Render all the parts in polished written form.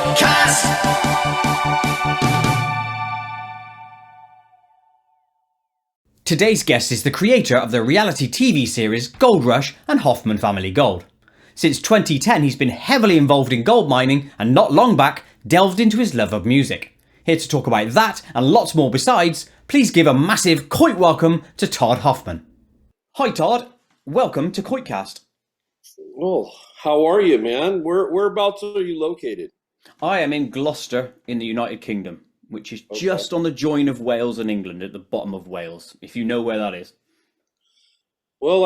KoitCast. Today's guest is the creator of the reality TV series Gold Rush and Hoffman Family Gold. Since 2010, he's been heavily involved in gold mining and not long back delved into his love of music. Here to talk about that and lots more besides, please give a massive Koit welcome to Todd Hoffman. Hi Todd, welcome to KoitCast. Well, how are you, man? Whereabouts are you located? I am in Gloucester in the United Kingdom, which is just on the join of Wales and England at the bottom of Wales, if you know where that is. Well,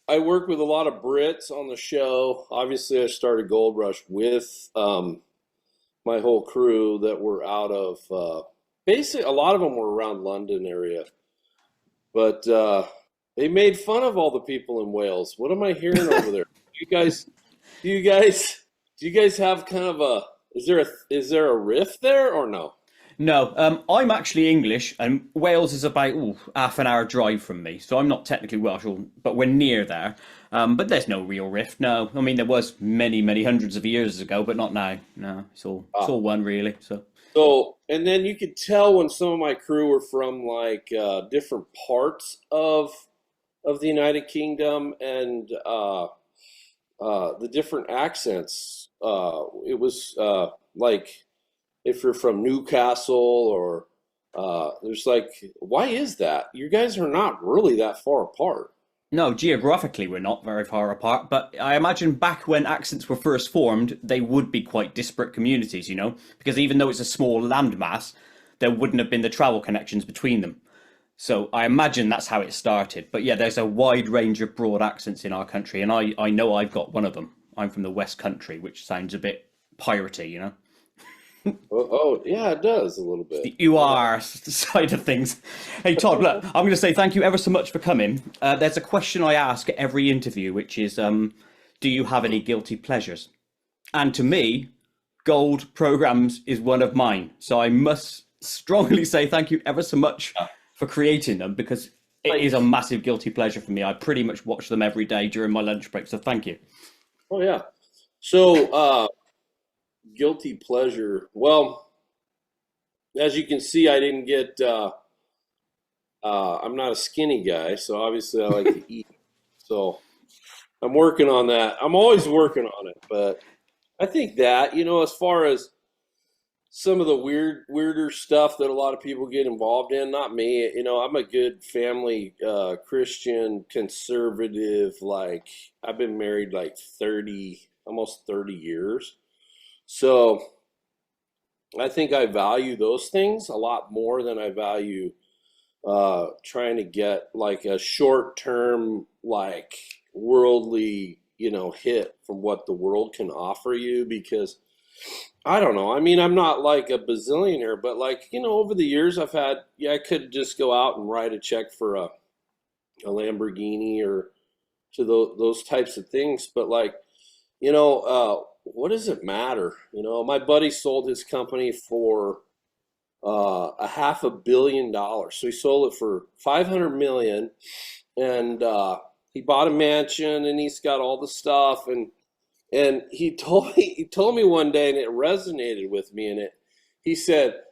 I work with a lot of Brits on the show. Obviously, I started Gold Rush with my whole crew that were out of basically a lot of them were around London area, but they made fun of all the people in Wales. What am I hearing over there? Do you guys have kind of a is there a rift there or no? No, I'm actually English, and Wales is about half an hour drive from me, so I'm not technically Welsh, but we're near there. But there's no real rift, no. I mean, there was many, many hundreds of years ago, but not now. No, it's all one, really. So, and then you could tell when some of my crew were from like different parts of the United Kingdom and the different accents. It was like, if you're from Newcastle or there's like, why is that? You guys are not really that far apart. No, geographically we're not very far apart, but I imagine back when accents were first formed, they would be quite disparate communities, you know, because even though it's a small landmass, there wouldn't have been the travel connections between them. So I imagine that's how it started. But yeah, there's a wide range of broad accents in our country, and I know I've got one of them. I'm from the West Country, which sounds a bit piratey, you know. Oh, yeah, it does a little bit. The UR side of things. Hey, Todd, look, I'm going to say thank you ever so much for coming. There's a question I ask at every interview, which is, do you have any guilty pleasures? And to me, gold programs is one of mine. So I must strongly say thank you ever so much for creating them, because it is a massive guilty pleasure for me. I pretty much watch them every day during my lunch break. So thank you. Oh, yeah. So, guilty pleasure. Well, as you can see, I didn't get. I'm not a skinny guy, so obviously I like to eat. So I'm working on that. I'm always working on it, but I think that as far as some of the weirder stuff that a lot of people get involved in, not me. I'm a good family Christian conservative. Like I've been married like almost 30 years. So I think I value those things a lot more than I value trying to get like a short-term, like worldly, hit from what the world can offer you. Because I don't know. I mean, I'm not like a bazillionaire, but like, over the years I've had, I could just go out and write a check for a Lamborghini or to those types of things. But like, what does it matter? My buddy sold his company for $500 million. So he sold it for $500 million, and he bought a mansion, and he's got all the stuff. And he told me one day, and it resonated with me. And he said,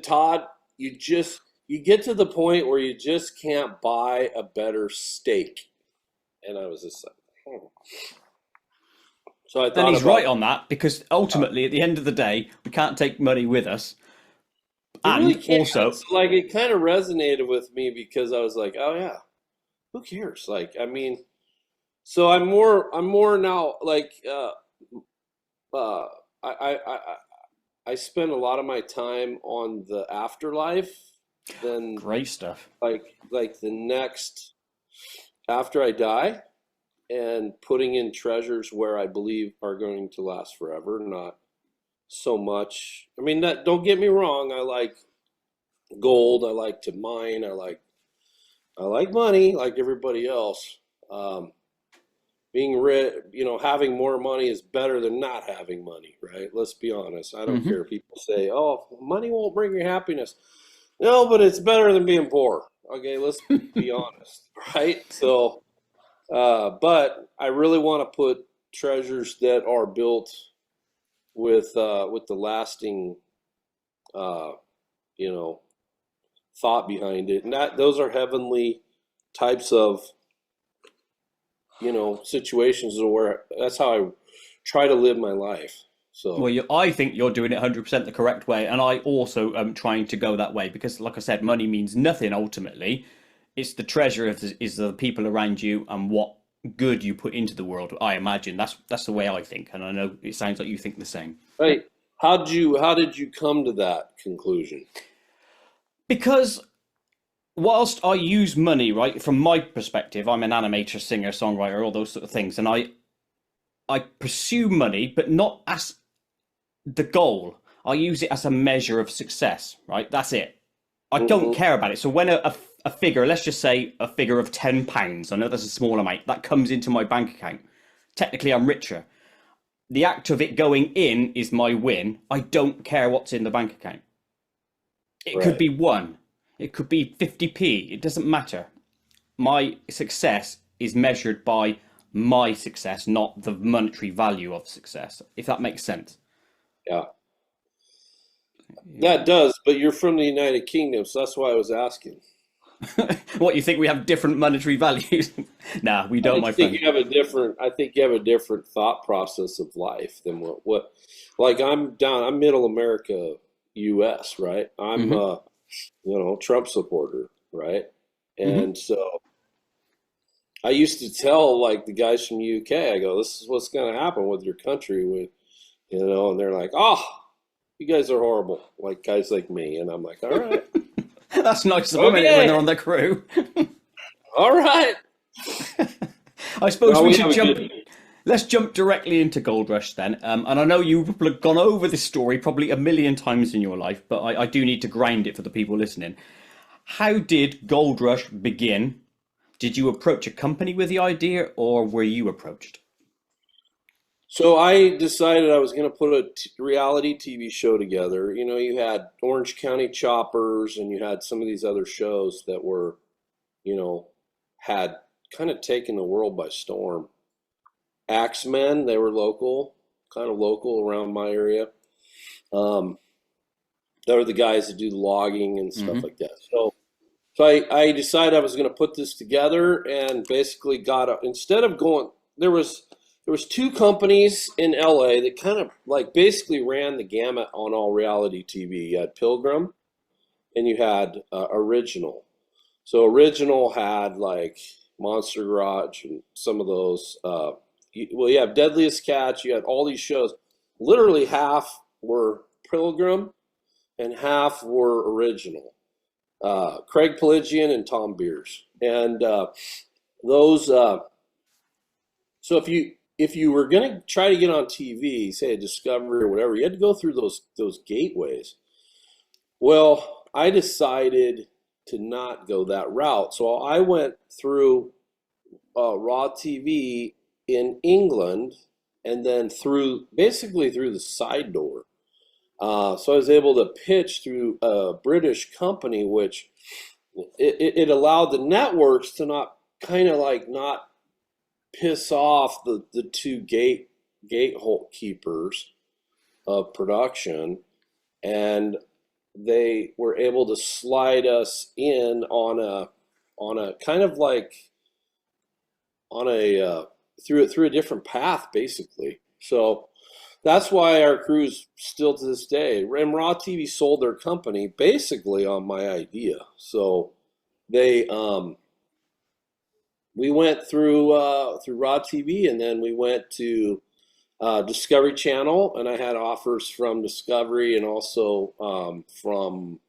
Todd, you get to the point where you just can't buy a better steak. And I was just like, So I thought And he's right on that, because ultimately, at the end of the day, we can't take money with us. And really also, so, like, it kind of resonated with me because I was like, oh yeah, who cares? Like, I mean, so I'm more now like, I spend a lot of my time on the afterlife than great stuff. like the next after I die. And putting in treasures where I believe are going to last forever, not so much. I mean, don't get me wrong. I like gold. I like to mine. I like money, like everybody else. Being rich, having more money is better than not having money, right? Let's be honest. I don't care. People say, "Oh, money won't bring you happiness." No, but it's better than being poor. Okay, let's be honest, right? So. But I really want to put treasures that are built with the lasting, uh, you know, thought behind it. And that those are heavenly types of, situations where that's how I try to live my life. Well, So, I think you're doing it 100% the correct way, and I also am trying to go that way because, like I said, money means nothing ultimately. It's the treasure is the people around you and what good you put into the world. I imagine that's the way I think, and I know it sounds like you think the same. right, how did you come to that conclusion? Because whilst I use money, right, from my perspective, I'm an animator, singer, songwriter, all those sort of things, and I pursue money, but not as the goal. I use it as a measure of success, right? That's it. I don't Hmm. care about it. So when a figure, let's just say a figure of £10, I know that's a small amount, that comes into my bank account, technically I'm richer. The act of it going in is my win. I don't care what's in the bank account. It could Right. be one, it could be 50p, it doesn't matter. My success is measured by my success, not the monetary value of success, if that makes sense. Yeah. Yeah. That does, but you're from the United Kingdom, so that's why I was asking. What, you think we have different monetary values? Nah, we don't, my friend. I think you have a different thought process of life than what like I'm middle America US, right? I'm Hmm. Trump supporter, right? Hmm. And so I used to tell like the guys from UK, I go, this is what's going to happen with your country with, and they're like, "Oh, you guys are horrible." Like guys like me, and I'm like, "All right. That's nice of them, isn't it, when Okay. they're on the crew? All right." I suppose Well, we we should have a jump. good Let's jump directly into Gold Rush then. And I know you've gone over this story probably a million times in your life, but I do need to grind it for the people listening. How did Gold Rush begin? Did you approach a company with the idea, or were you approached? So I decided I was going to put a reality TV show together. You had Orange County Choppers and you had some of these other shows that were, you know, had kind of taken the world by storm. Axemen, they were local, kind of local around my area. Um, they were the guys that do the logging and stuff Hmm. like that. So I decided I was going to put this together and basically instead of going, there was two companies in LA that kind of like basically ran the gamut on all reality TV. You had Pilgrim and you had Original. So Original had like Monster Garage and some of those. You have Deadliest Catch. You had all these shows. Literally half were Pilgrim and half were Original. Craig Pelagian and Tom Beers, and those. So if you were going to try to get on TV, say a Discovery or whatever, you had to go through those gateways. Well, I decided to not go that route, so I went through Raw TV in England, and then basically through the side door. So I was able to pitch through a British company, which it allowed the networks to not kind of like not piss off the two gate keepers of production, and they were able to slide us in on a kind of like on a through a different path basically. So that's why our crew's still to this day. And Raw TV sold their company basically on my idea. So they we went through Raw TV, and then we went to Discovery Channel, and I had offers from Discovery and also from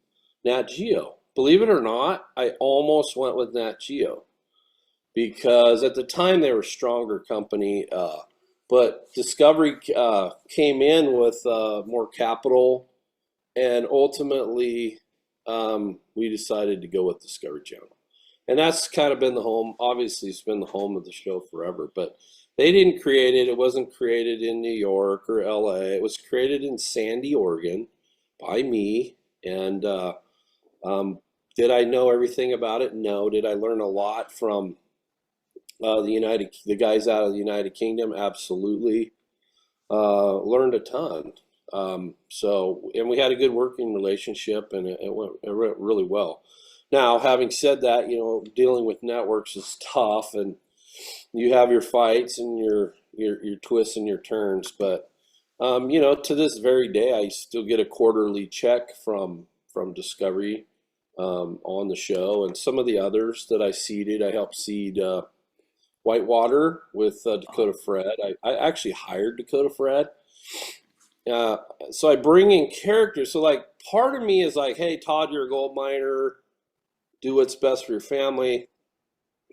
Nat Geo. Believe it or not, I almost went with Nat Geo because at the time they were a stronger company, but Discovery came in with more capital, and ultimately we decided to go with Discovery Channel. And that's kind of been the home. Obviously, it's been the home of the show forever, but they didn't create it. It wasn't created in New York or LA. It was created in Sandy, Oregon by me. And um, did I know everything about it? No. Did I learn a lot from the guys out of the United Kingdom? Absolutely. learned a ton. And we had a good working relationship, and it went really well. Now, having said that, dealing with networks is tough, and you have your fights and your twists and your turns. But to this very day, I still get a quarterly check from Discovery on the show, and some of the others that I seeded. I helped seed Whitewater with Dakota Fred. I actually hired Dakota Fred. So I bring in characters. So like part of me is like, hey, Todd, you're a gold miner. Do what's best for your family.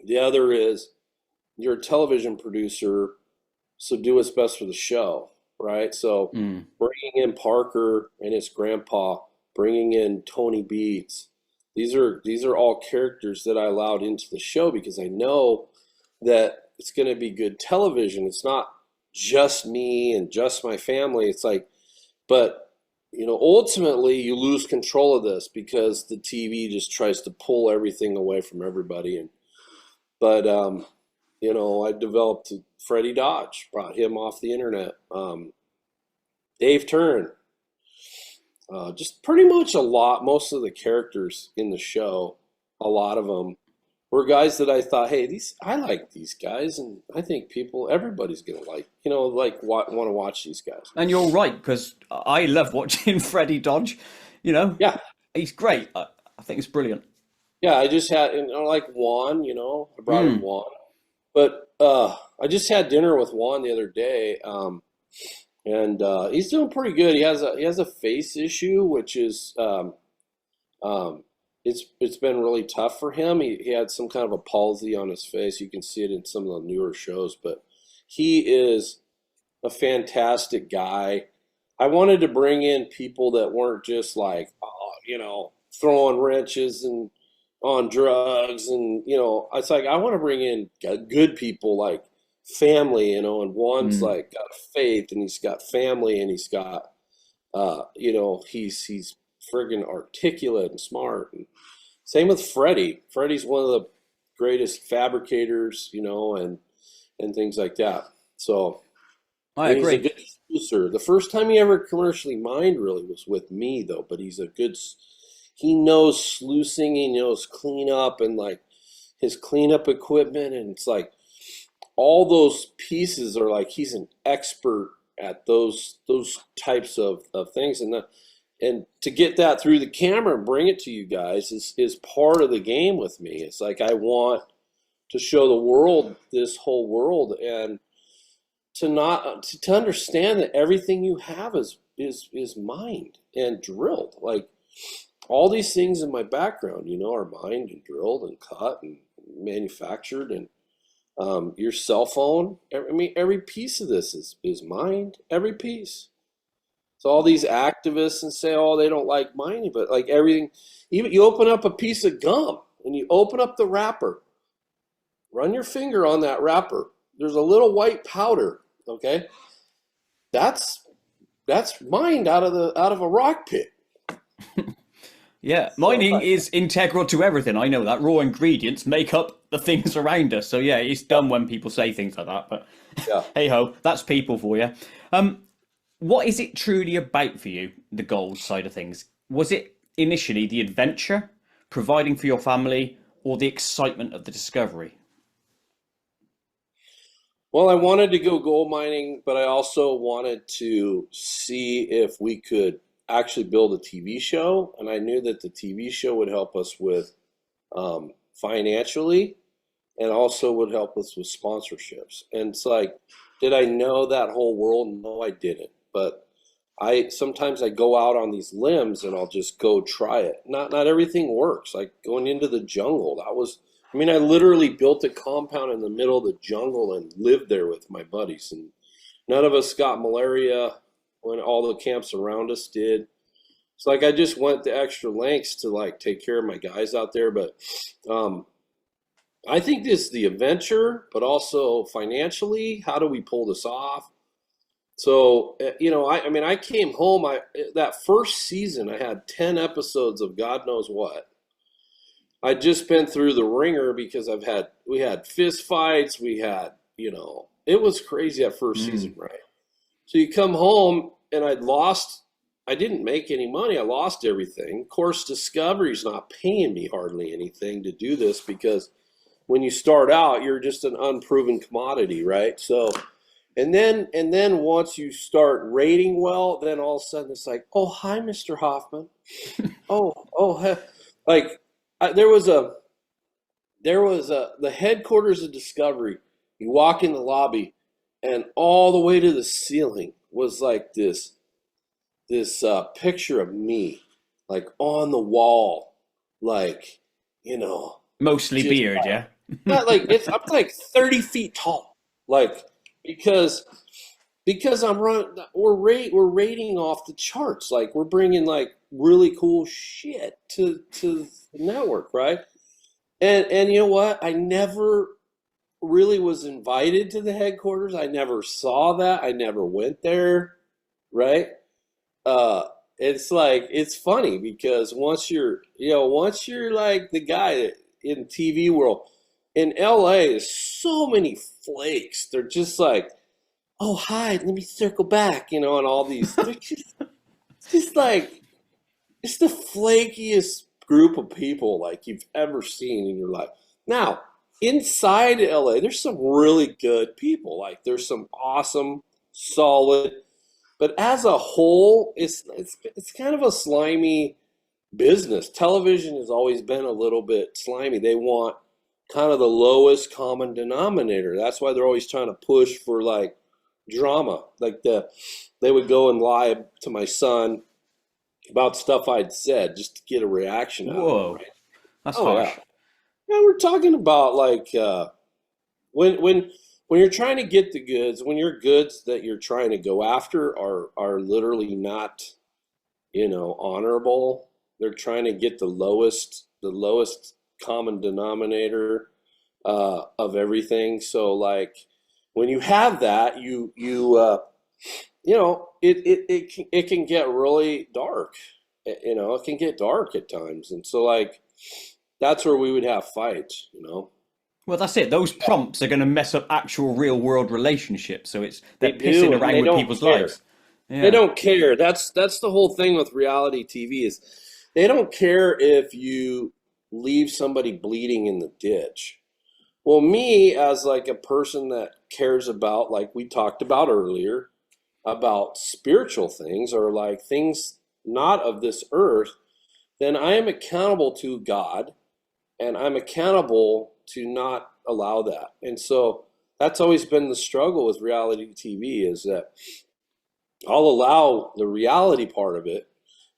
The other is you're a television producer, so do what's best for the show, right? So bringing in Parker and his grandpa, bringing in Tony Beats, these are all characters that I allowed into the show because I know that it's going to be good television. It's not just me and just my family. It's like, but ultimately you lose control of this because the TV just tries to pull everything away from everybody. But I developed Freddie Dodge, brought him off the internet. Dave Turn, just pretty much most of the characters in the show, a lot of them were guys that I thought, hey, I like these guys, and I think everybody's gonna want to watch these guys. And you're right, because I love watching Freddie Dodge. Yeah, he's great. I think it's brilliant. Yeah, I just had, like Juan, I brought in Juan, but I just had dinner with Juan the other day, and he's doing pretty good. He has a face issue, which is it's been really tough for him. He had some kind of a palsy on his face. You can see it in some of the newer shows, but he is a fantastic guy. I wanted to bring in people that weren't just like, throwing wrenches and on drugs. And, it's like, I want to bring in good people like family, and Juan's like got faith, and he's got family, and he's got, he's friggin' articulate and smart. And same with Freddie. Freddie's one of the greatest fabricators, and things like that. So I agree. He's a good sluicer. The first time he ever commercially mined really was with me, though. But he knows sluicing, he knows cleanup, and like his cleanup equipment, and it's like all those pieces are like he's an expert at those types of things. And to get that through the camera and bring it to you guys is part of the game with me. It's like I want to show the world, this whole world, and to understand that everything you have is mined and drilled. Like all these things in my background, are mined and drilled and cut and manufactured. And your cell phone, every piece of this is mined, every piece. So all these activists and say, oh, they don't like mining, but like everything, even you open up a piece of gum and you open up the wrapper, run your finger on that wrapper. There's a little white powder, okay? That's mined out of a rock pit. Yeah, mining is integral to everything. I know that. Raw ingredients make up the things around us. So yeah, it's dumb when people say things like that, but yeah. Hey ho, that's people for you. What is it truly about for you, the gold side of things? Was it initially the adventure, providing for your family, or the excitement of the discovery? Well, I wanted to go gold mining, but I also wanted to see if we could actually build a TV show. And I knew that the TV show would help us with financially, and also would help us with sponsorships. And it's like, did I know that whole world? No, I didn't. But sometimes I go out on these limbs and I'll just go try it. Not everything works. Like going into the jungle, I literally built a compound in the middle of the jungle and lived there with my buddies. And none of us got malaria when all the camps around us did. It's like I just went the extra lengths to like take care of my guys out there. But I think this is the adventure, but also financially, how do we pull this off? So, I came home, that first season, I had 10 episodes of God knows what. I'd just been through the ringer because we had fist fights, we had, it was crazy that first season, right? So you come home, and I didn't make any money. I lost everything. Of course, Discovery's not paying me hardly anything to do this, because when you start out, you're just an unproven commodity, right? So, and then once you start rating well, then all of a sudden it's like, oh, hi, Mr. Hoffman. Like there was the headquarters of Discovery. You walk in the lobby, and all the way to the ceiling was like this picture of me, like on the wall, like, Mostly beard, yeah. not like I'm like 30 feet tall, like because we're rating off the charts, like we're bringing like really cool shit to the network, right? And you know what? I never really was invited to the headquarters. I never saw that. I never went there, right? It's like, it's funny because once you're like the guy in TV world, in LA, there's so many flakes. They're just like, oh, hi, let me circle back, and all these. They're just like, it's the flakiest group of people like you've ever seen in your life. Now, inside LA, there's some really good people. Like, there's some awesome, solid, but as a whole, it's kind of a slimy business. Television has always been a little bit slimy. They want kind of the lowest common denominator. That's why they're always trying to push for like drama. Like they would go and lie to my son about stuff I'd said just to get a reaction out of him. Whoa, Right? that's Oh harsh. yeah, we're talking about like when you're trying to get the goods, when your goods that you're trying to go after are literally not, honorable. They're trying to get the lowest common denominator of everything. So like when you have that, it can get really dark. It can get dark at times, and so like that's where we would have fights. Well, that's it. Those prompts are going to mess up actual real world relationships. So they're They pissing do, and around they with don't people's care. lives. They Yeah. don't care. That's the whole thing with reality TV is they don't care if you leave somebody bleeding in the ditch. Well, me as like a person that cares about, like we talked about earlier, about spiritual things or like things not of this earth, then I am accountable to God, and I'm accountable to not allow that. And so that's always been the struggle with reality TV, is that I'll allow the reality part of it,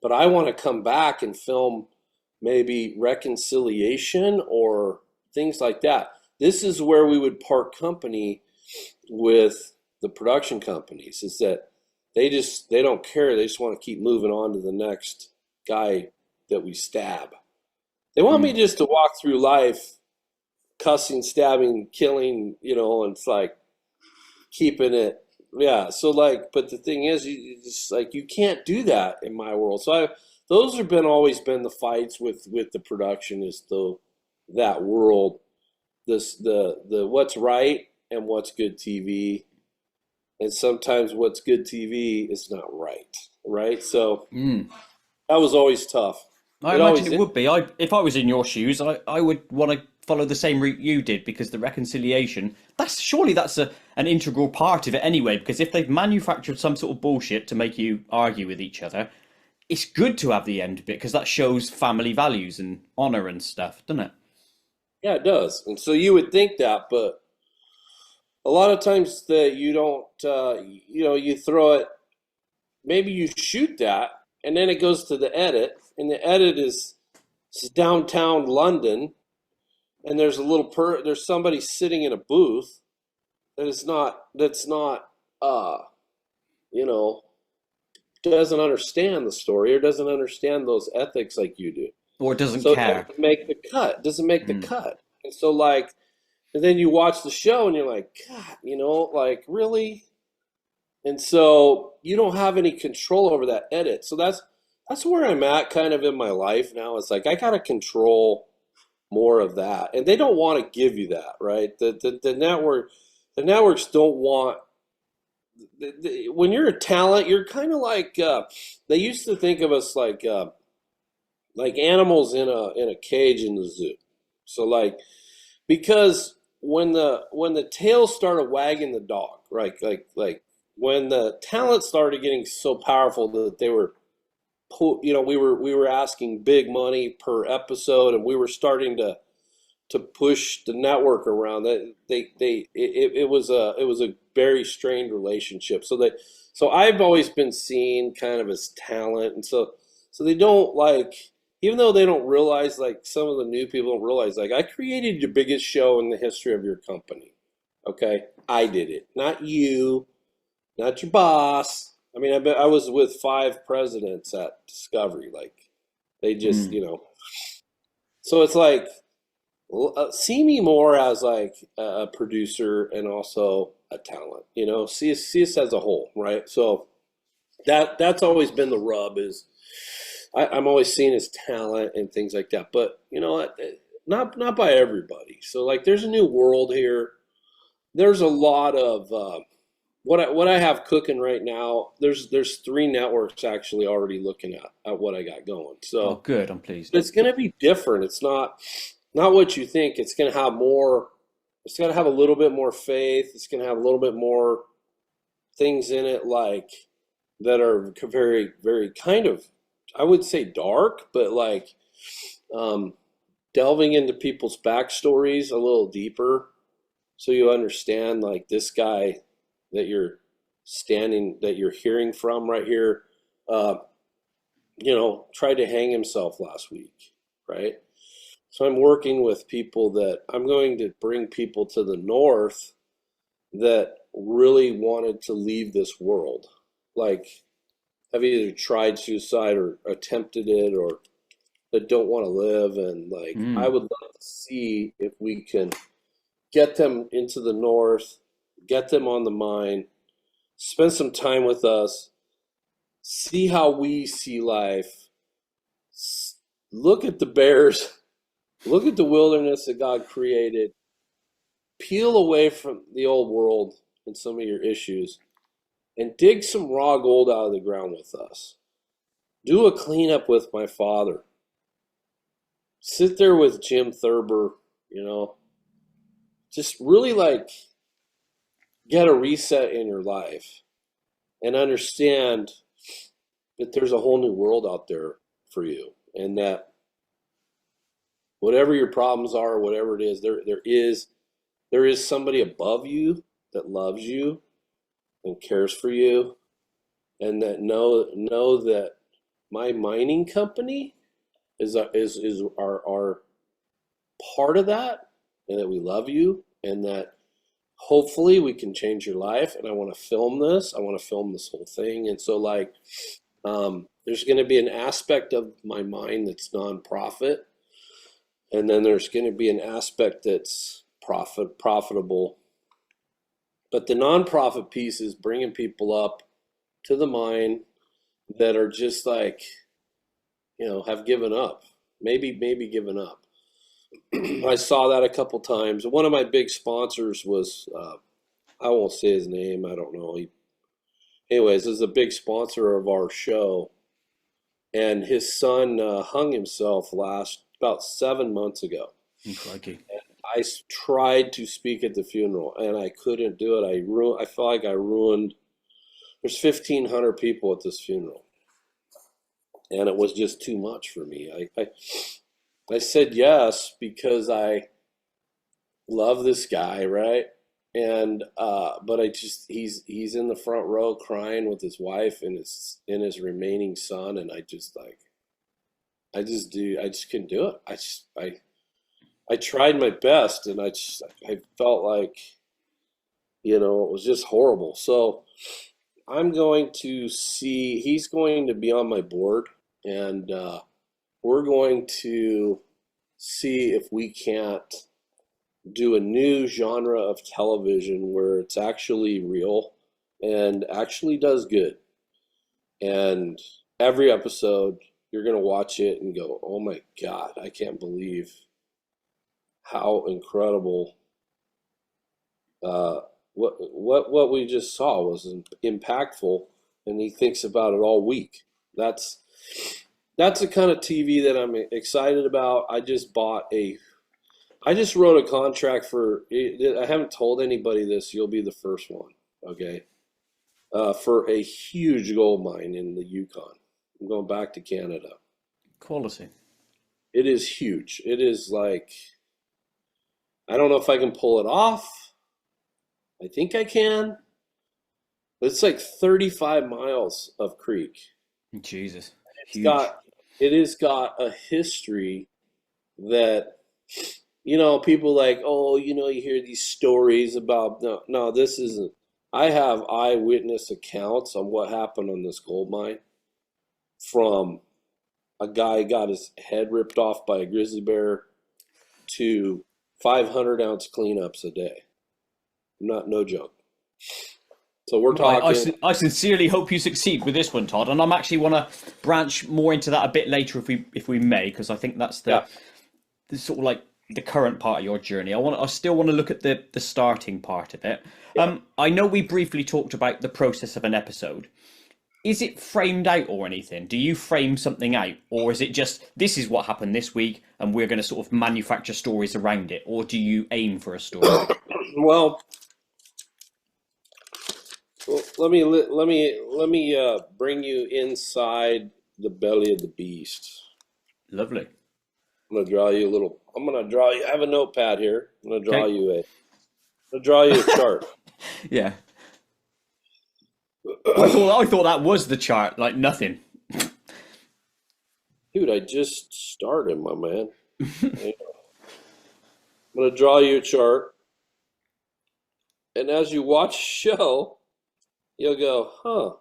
but I want to come back and film maybe reconciliation or things like that. This is where we would part company with the production companies, is that they don't care. They just want to keep moving on to the next guy that we stab. They want me Mm. just to walk through life cussing, stabbing, killing, and it's like keeping it. Yeah. So like, but the thing is, you just like, you can't do that in my world. So those have always been the fights with the production, is that world, the what's right and what's good TV. And sometimes what's good TV is not right. Right. So Mm. that was always tough. I It imagine always it would be. If I was in your shoes, I would want to follow the same route you did, because the reconciliation, that's an integral part of it anyway, because if they've manufactured some sort of bullshit to make you argue with each other, it's good to have the end bit, because that shows family values and honor and stuff, doesn't it? Yeah, it does. And so you would think that, but a lot of times that you don't, you throw it, maybe you shoot that, and then it goes to the edit, and the edit is downtown London, and there's there's somebody sitting in a booth that's not, you know, doesn't understand the story or doesn't understand those ethics like you do. Or doesn't So it care. doesn't make the cut. Doesn't make the Mm. cut. And so like, and then you watch the show and you're like, God, like really? And so you don't have any control over that edit. So that's where I'm at kind of in my life now. It's like I gotta control more of that. And they don't want to give you that, right? The networks don't want when you're a talent, you're kind of like they used to think of us like animals in a cage in the zoo. So like because when the tail started wagging the dog, right? Like when the talent started getting so powerful that they were, we were asking big money per episode, and we were starting to push the network around. That it was a very strained relationship. So I've always been seen kind of as talent, and so they don't like, even though they don't realize, like some of the new people don't realize, like I created your biggest show in the history of your company. Okay, I did it, not you, not your boss. I mean, I was with 5 presidents at Discovery. Like they just, so it's like see me more as like a producer and also a talent. See us as a whole, right? So that's always been the rub is I'm always seen as talent and things like that. But not by everybody. So like there's a new world here. There's a lot of what I have cooking right now. There's 3 networks actually already looking at what I got going. Oh, So good. I'm pleased. it's going to be different. It's not what you think. It's going to have more. It's going to have a little bit more faith. It's going to have a little bit more things in it, like that are very, very kind of, I would say dark, but like delving into people's backstories a little deeper, so you understand like this guy that you're hearing from right here, tried to hang himself last week, right? So I'm working with people that I'm going to bring people to the north that really wanted to leave this world, like have either tried suicide or attempted it, or that don't want to live. And like I would love to see if we can get them into the north, get them on the mine, spend some time with us, see how we see life, look at the bears, look at the wilderness that God created, peel away from the old world and some of your issues, and dig some raw gold out of the ground with us. Do a cleanup with my father. Sit there with Jim Thurber, just really like get a reset in your life and understand that there's a whole new world out there for you, and that whatever your problems are, whatever it is, there is somebody above you that loves you and cares for you, and that know that my mining company is our part of that, and that we love you, and that hopefully we can change your life. And I want to film this. I want to film this whole thing. And so like there's going to be an aspect of my mind that's nonprofit, and then there's going to be an aspect that's profitable. But the nonprofit piece is bringing people up to the mine that are just like, have given up, maybe given up. I saw that a couple times. One of my big sponsors was, I won't say his name. I don't know. Anyways, is a big sponsor of our show, and his son hung himself about 7 months ago. Crikey. I tried to speak at the funeral, and I couldn't do it. I felt like I ruined. There's 1,500 people at this funeral, and it was just too much for me. I said yes because I love this guy, right? And but he's in the front row crying with his wife and his remaining son, and I just couldn't do it. I tried my best, and I felt like it was just horrible. So I'm going to see. He's going to be on my board, and we're going to see if we can't do a new genre of television where it's actually real and actually does good. And every episode, you're going to watch it and go, oh my God, I can't believe how incredible what we just saw was impactful, and he thinks about it all week. That's the kind of TV that I'm excited about. I just wrote a contract for. I haven't told anybody this. You'll be the first one. Okay, for a huge gold mine in the Yukon. I'm going back to Canada. Quality. It is huge. It is like, I don't know if I can pull it off. I think I can. It's like 35 miles of creek. Jesus. Huge. It has got a history that, people like, oh, you hear these stories about, no, this isn't. I have eyewitness accounts on what happened on this gold mine from a guy got his head ripped off by a grizzly bear to 500-ounce cleanups a day. No joke. So we're talking. I sincerely hope you succeed with this one, Todd, and I'm actually want to branch more into that a bit later if we may, because I think that's the sort of like the current part of your journey. I still want to look at the starting part of it. Yeah. I know we briefly talked about the process of an episode. Is it framed out or anything? Do you frame something out, or is it just this is what happened this week, and we're going to sort of manufacture stories around it, or do you aim for a story? Well, let me bring you inside the belly of the beast. Lovely. I'm gonna draw you. I have a notepad here. I'm gonna draw you a chart. Yeah. I thought that was the chart, like nothing. Dude, I just started, my man. I'm gonna draw you a chart, and as you watch the show, you'll go, huh.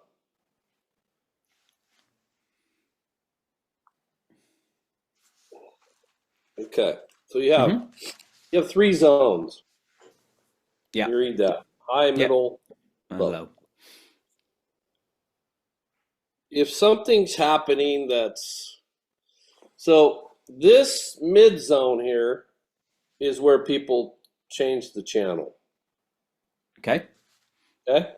Okay, so you have 3 zones. Yeah. You read that. High, middle, low. If something's happening so this mid zone here is where people change the channel. Okay. Okay?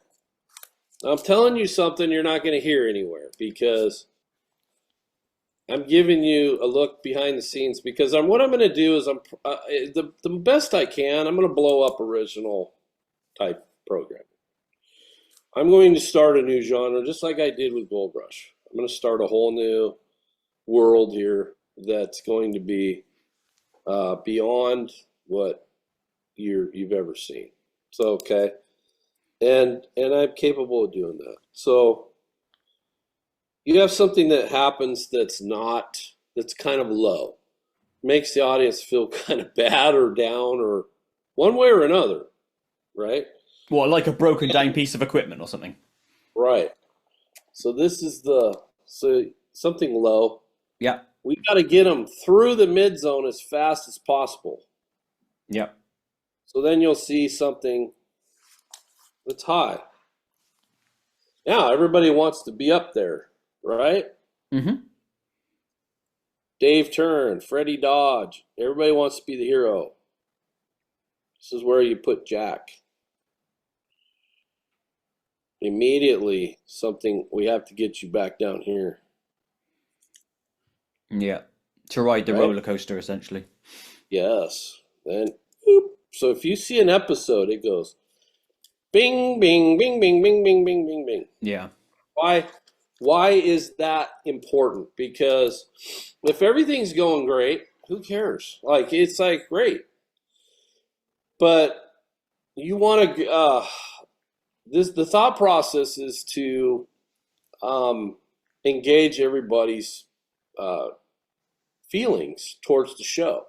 I'm telling you something you're not going to hear anywhere because I'm giving you a look behind the scenes because what I'm going to do is the best I can, I'm going to blow up original type programming. I'm going to start a new genre just like I did with Gold Rush. I'm going to start a whole new world here that's going to be beyond what you've ever seen. So, okay. And I'm capable of doing that. So you have something that happens that's kind of low. Makes the audience feel kind of bad or down or one way or another, right? What, like a broken down piece of equipment or something? Right. So this is something low. Yeah. We got to get them through the mid zone as fast as possible. Yeah. So then you'll see something that's high. Now everybody wants to be up there, right? Mm-hmm. Dave Turn, Freddie Dodge, everybody wants to be the hero. This is where you put Jack. Immediately, we have to get you back down here. Yeah, to ride the roller coaster, essentially. Yes. Then, so if you see an episode, it goes bing, bing, bing, bing, bing, bing, bing, bing, bing. Yeah. Why is that important? Because if everything's going great, who cares? Like, it's like, great. But you want to, the thought process is to engage everybody's feelings towards the show.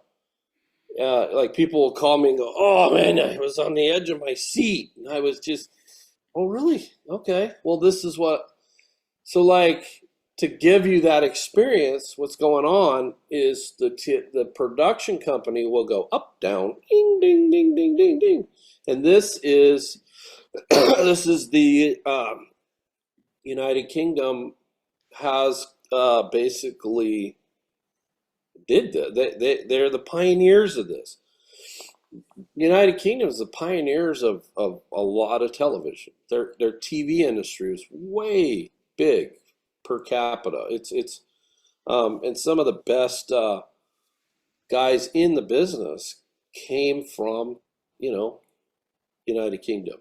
Like people will call me and go, oh man, I was on the edge of my seat. And I was just, oh really? Okay. Well, this is so like to give you that experience, what's going on is the production company will go up, down, ding, ding, ding, ding, ding, ding. And this is the United Kingdom has basically did that. They're the pioneers of this. United Kingdom is the pioneers of a lot of television. Their TV industry is way big per capita. And some of the best guys in the business came from, you know, United Kingdom.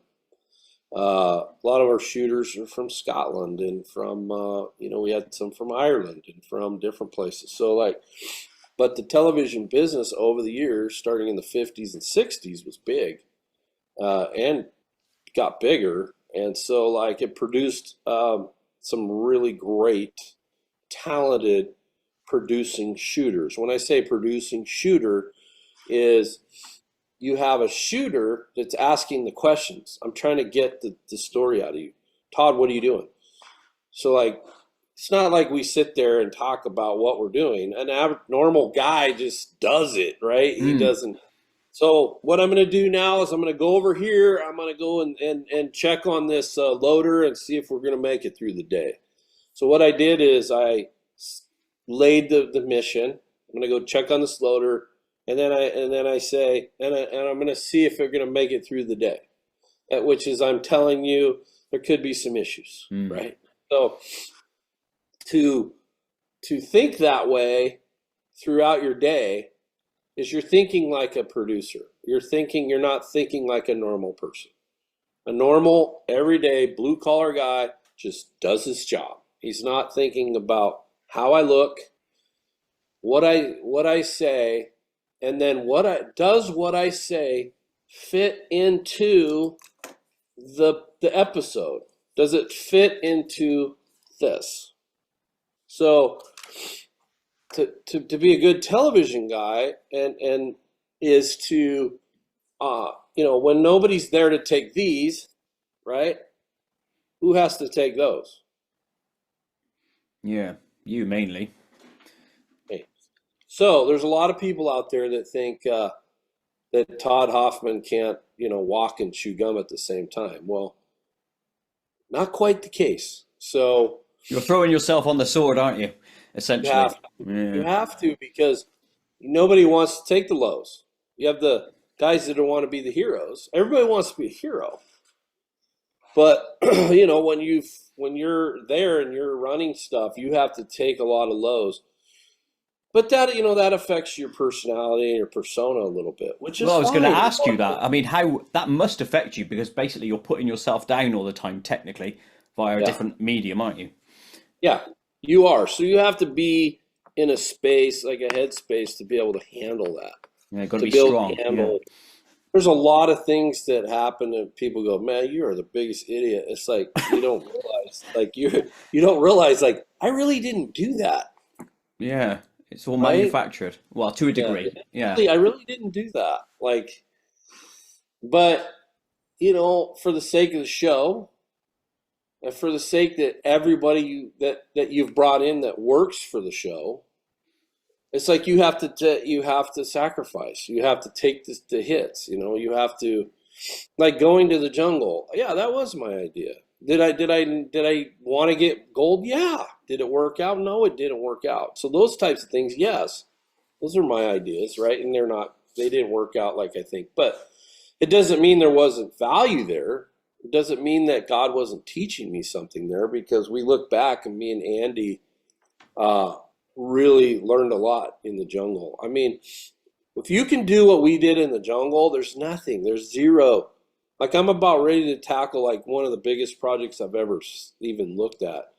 A lot of our shooters are from Scotland and from, we had some from Ireland and from different places. So like, but the television business over the years, starting in the 50s and 60s, was big and got bigger. And so like it produced some really great, talented producing shooters. When I say producing shooter is you have a shooter that's asking the questions. I'm trying to get the story out of you. Todd, what are you doing? So like, it's not like we sit there and talk about what we're doing. An normal guy just does it, right? He doesn't. So what I'm going to do now is I'm going to go over here. I'm going to go and check on this loader and see if we're going to make it through the day. So what I did is I laid the mission. I'm going to go check on this loader. And then I say, and I'm going to see if they're going to make it through the day, which is I'm telling you there could be some issues, right? So to think that way throughout your day is you're thinking like a producer. You're not thinking like a normal person. A normal, everyday, blue-collar guy just does his job. He's not thinking about how I look, what I say, and then what I say fit into the episode? Does it fit into this? So to be a good television guy and is to when nobody's there to take these, right? Who has to take those? Yeah, you mainly. So there's a lot of people out there that think that Todd Hoffman can't, walk and chew gum at the same time. Well, not quite the case. So you're throwing yourself on the sword, aren't you? Essentially, you have to because nobody wants to take the lows. You have the guys that don't want to be the heroes. Everybody wants to be a hero, but when you're there and you're running stuff, you have to take a lot of lows. But that affects your personality and your persona a little bit, which is. Well, I was going to ask you that. I mean, how that must affect you because basically you're putting yourself down all the time, technically, via a different medium, aren't you? Yeah, you are. So you have to be in a space, like a headspace, to be able to handle that. Yeah, got to be strong. There's a lot of things that happen, and people go, "Man, you are the biggest idiot." It's like you don't realize, you don't realize, I really didn't do that. Yeah. It's all manufactured. Well, to a degree. Yeah. I really didn't do that. But, for the sake of the show, and for the sake that everybody that you've brought in that works for the show, it's like you have to sacrifice. You have to take the hits. You have to, like going to the jungle. Yeah, that was my idea. Did I want to get gold? Yeah. Did it work out? No, it didn't work out. So those types of things, yes, those are my ideas, right? And they didn't work out like I think. But it doesn't mean there wasn't value there. It doesn't mean that God wasn't teaching me something there, because we look back and me and Andy really learned a lot in the jungle. I mean, if you can do what we did in the jungle, there's zero. Like I'm about ready to tackle one of the biggest projects I've ever even looked at.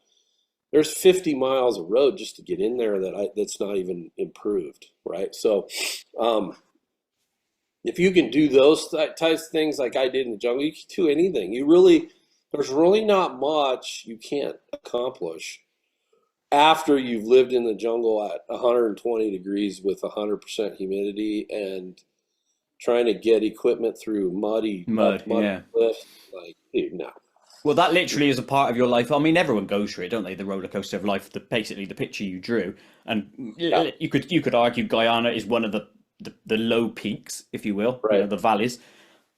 There's 50 miles of road just to get in there that's not even improved, right? So if you can do those types of things like I did in the jungle, you can do anything. There's really not much you can't accomplish after you've lived in the jungle at 120 degrees with 100% humidity and trying to get equipment through mud, yeah. Cliffs, dude, no. Well, that literally is a part of your life. I mean, everyone goes through it, don't they? The roller coaster of life, basically the picture you drew. And you could argue Guyana is one of the low peaks, if you will, right. The valleys.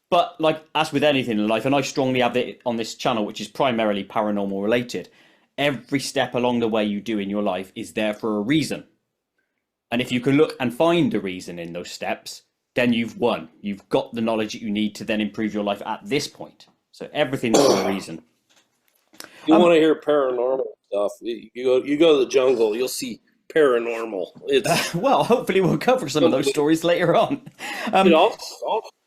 But as with anything in life, and I strongly have it on this channel, which is primarily paranormal related, every step along the way you do in your life is there for a reason. And if you can look and find the reason in those steps, then you've won. You've got the knowledge that you need to then improve your life at this point. So everything's for a reason. You want to hear paranormal stuff? You go to the jungle, you'll see paranormal. It's Well, hopefully we'll cover some of those stories later on. I'll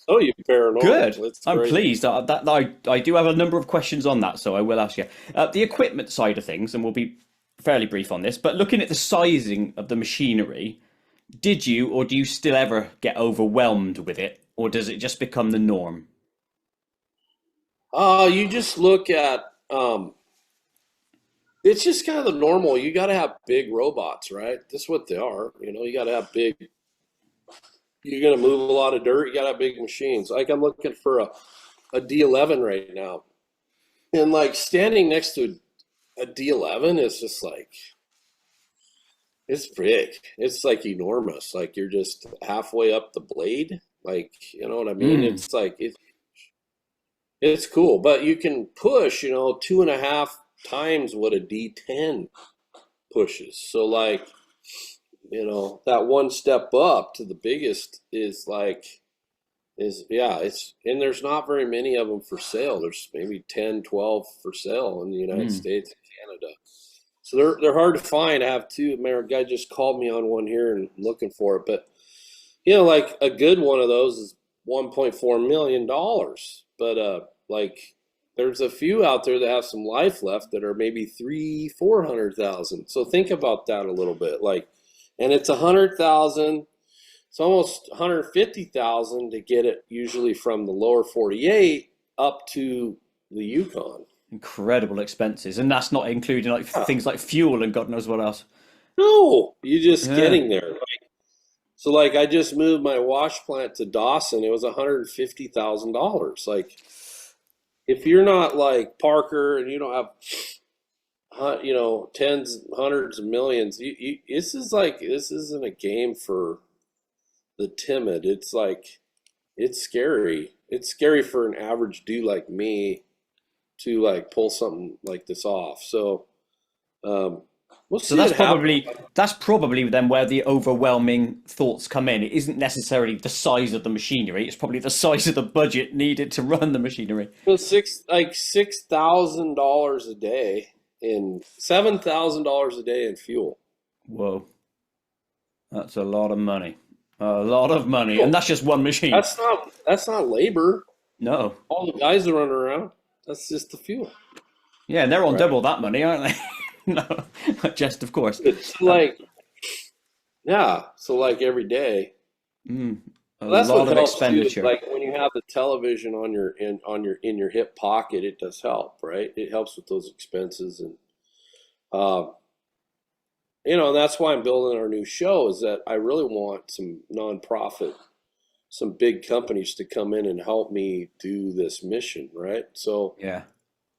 tell you paranormal. Good. I'm great. pleased. I do have a number of questions on that, so I will ask you. The equipment side of things, and we'll be fairly brief on this, but looking at the sizing of the machinery, did you or do you still ever get overwhelmed with it, or does it just become the norm? You just look at it's just kind of the normal. You got to have big robots, right? That's what they are. You got to have big. You're going to move a lot of dirt. You got to have big machines. Like I'm looking for a D11 right now, and like standing next to a D11 is just like it's big. It's like enormous. Like you're just halfway up the blade. Like you know what I mean? It's like it's cool, but you can push. 2.5 times what a D10 pushes. So like, that one step up to the biggest is and there's not very many of them for sale. There's maybe 10, 12 for sale in the United States and Canada. So they're hard to find. I have two. A guy just called me on one here and I'm looking for it. But, like a good one of those is $1.4 million. But there's a few out there that have some life left that are maybe 300,000-400,000. So think about that a little bit. And it's 100,000. It's almost 150,000 to get it usually from the lower 48 up to the Yukon. Incredible expenses, and that's not including things like fuel and God knows what else. No, you're just getting there. So I just moved my wash plant to Dawson. It was $150,000. If you're not like Parker and you don't have, tens, hundreds of millions, this isn't a game for the timid. It's scary. It's scary for an average dude like me to pull something like this off. So, we'll see. So that's probably then where the overwhelming thoughts come in. It isn't necessarily the size of the machinery; it's probably the size of the budget needed to run the machinery. So $6,000 a day and $7,000 a day in fuel. Whoa, that's a lot of money. A lot of money, and that's just one machine. That's not labor. No, all the guys that run around. That's just the fuel. Yeah, and they're on double that money, aren't they? No, just of course. It's So every day. That's a lot of expenditure. When you have the television on in your hip pocket, it does help, right? It helps with those expenses, and and that's why I'm building our new show. Is that I really want some nonprofit, some big companies to come in and help me do this mission, right? So yeah,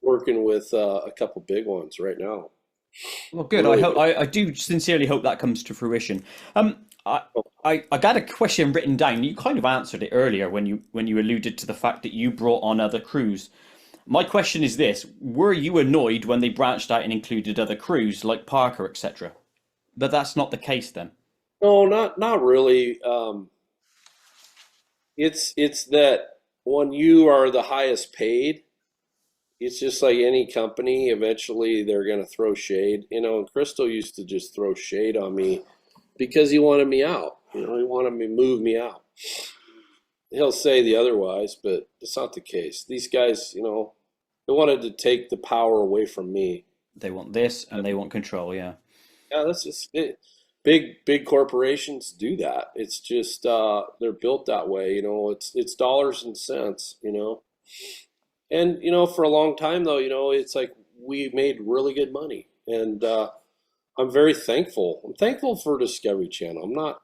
working with a couple big ones right now. Well, good. I do sincerely hope that comes to fruition. I got a question written down. You kind of answered it earlier when you alluded to the fact that you brought on other crews. My question is this: were you annoyed when they branched out and included other crews like Parker, etc.? But that's not the case then. No, not really. It's that when you are the highest paid, it's just like any company. Eventually, they're going to throw shade. And Crystal used to just throw shade on me because he wanted me out. He wanted me to move me out. He'll say the otherwise, but it's not the case. These guys, they wanted to take the power away from me. They want this, and they want control. Yeah. Yeah, that's just it. Big corporations do that. It's just they're built that way. It's dollars and cents. And for a long time though, it's like we made really good money, and I'm very thankful. I'm thankful for Discovery Channel. I'm not,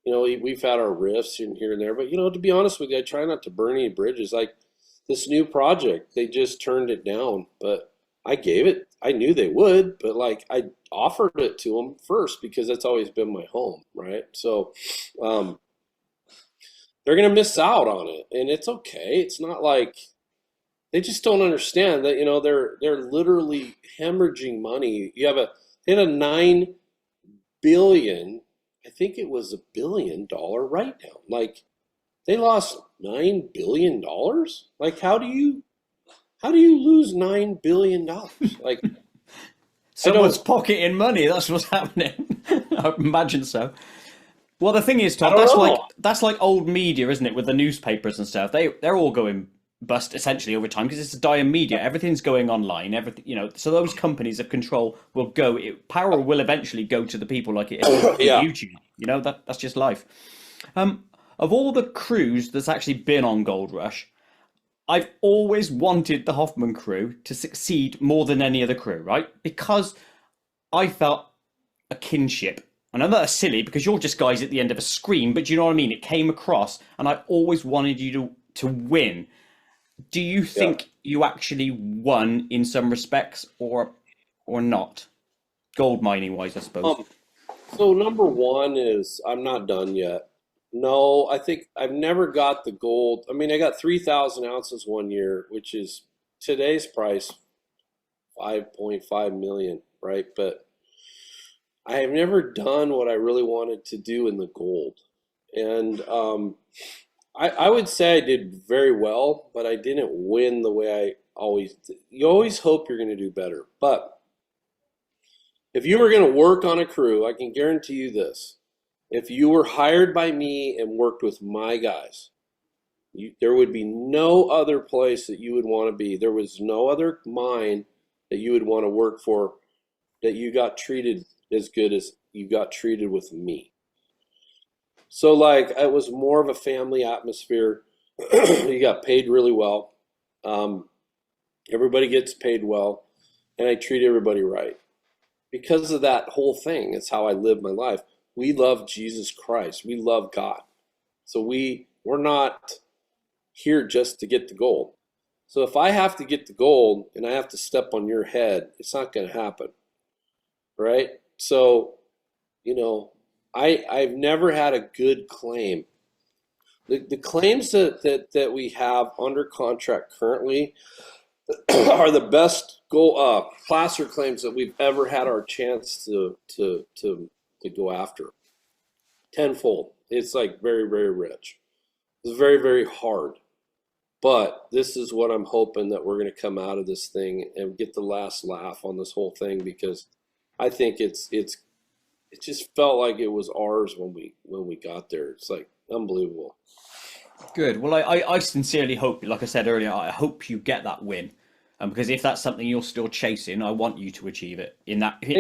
we've had our riffs in here and there, but to be honest with you, I try not to burn any bridges. Like this new project, they just turned it down, but I gave it. I knew they would, but I offered it to them first because that's always been my home, right? So they're gonna miss out on it, and it's okay. It's not like they just don't understand that they're literally hemorrhaging money. They had a $9 billion, I think it was $1 billion write down. They lost $9 billion. Like, how do you lose $9 billion? Like, Someone's pocketing money. That's what's happening. I imagine so. Well, the thing is, I Todd, don't know. that's like old media, isn't it? With the newspapers and stuff, they're all going bust essentially over time because it's a dying media. Everything's going online. Everything, so those companies of control will go. Power will eventually go to the people, like it is with Yeah. YouTube. That's just life. Of all the crews that's actually been on Gold Rush, I've always wanted the Hoffman crew to succeed more than any other crew, right? Because I felt a kinship. And I know that's silly because you're just guys at the end of a screen, but do you know what I mean? It came across, and I always wanted you to win. Do you Yeah. think you actually won in some respects, or not? Gold mining wise, I suppose. So number one is I'm not done yet. No, I think I've never got the gold. I mean, I got 3,000 ounces one year, which is today's price, 5.5 million, right? But I have never done what I really wanted to do in the gold. And I would say I did very well, but I didn't win the way I always did. You always hope you're going to do better. But if you were going to work on a crew, I can guarantee you this. If you were hired by me and worked with my guys, there would be no other place that you would want to be. There was no other mine that you would want to work for that you got treated as good as you got treated with me. So like it was more of a family atmosphere. You got paid really well. Everybody gets paid well, and I treat everybody right. Because of that whole thing, it's how I live my life. We love Jesus Christ. We love God. So we're not here just to get the gold. So if I have to get the gold and I have to step on your head, it's not going to happen. Right? So, I've never had a good claim. The claims that we have under contract currently are the best placer claims that we've ever had our chance to go after. Tenfold. It's like very, very rich. It's very, very hard. But this is what I'm hoping that we're going to come out of this thing and get the last laugh on this whole thing, because I think it just felt like it was ours when we got there. It's like unbelievable. Good. Well, I sincerely hope, like I said earlier, I hope you get that win. Because if that's something you're still chasing, I want you to achieve it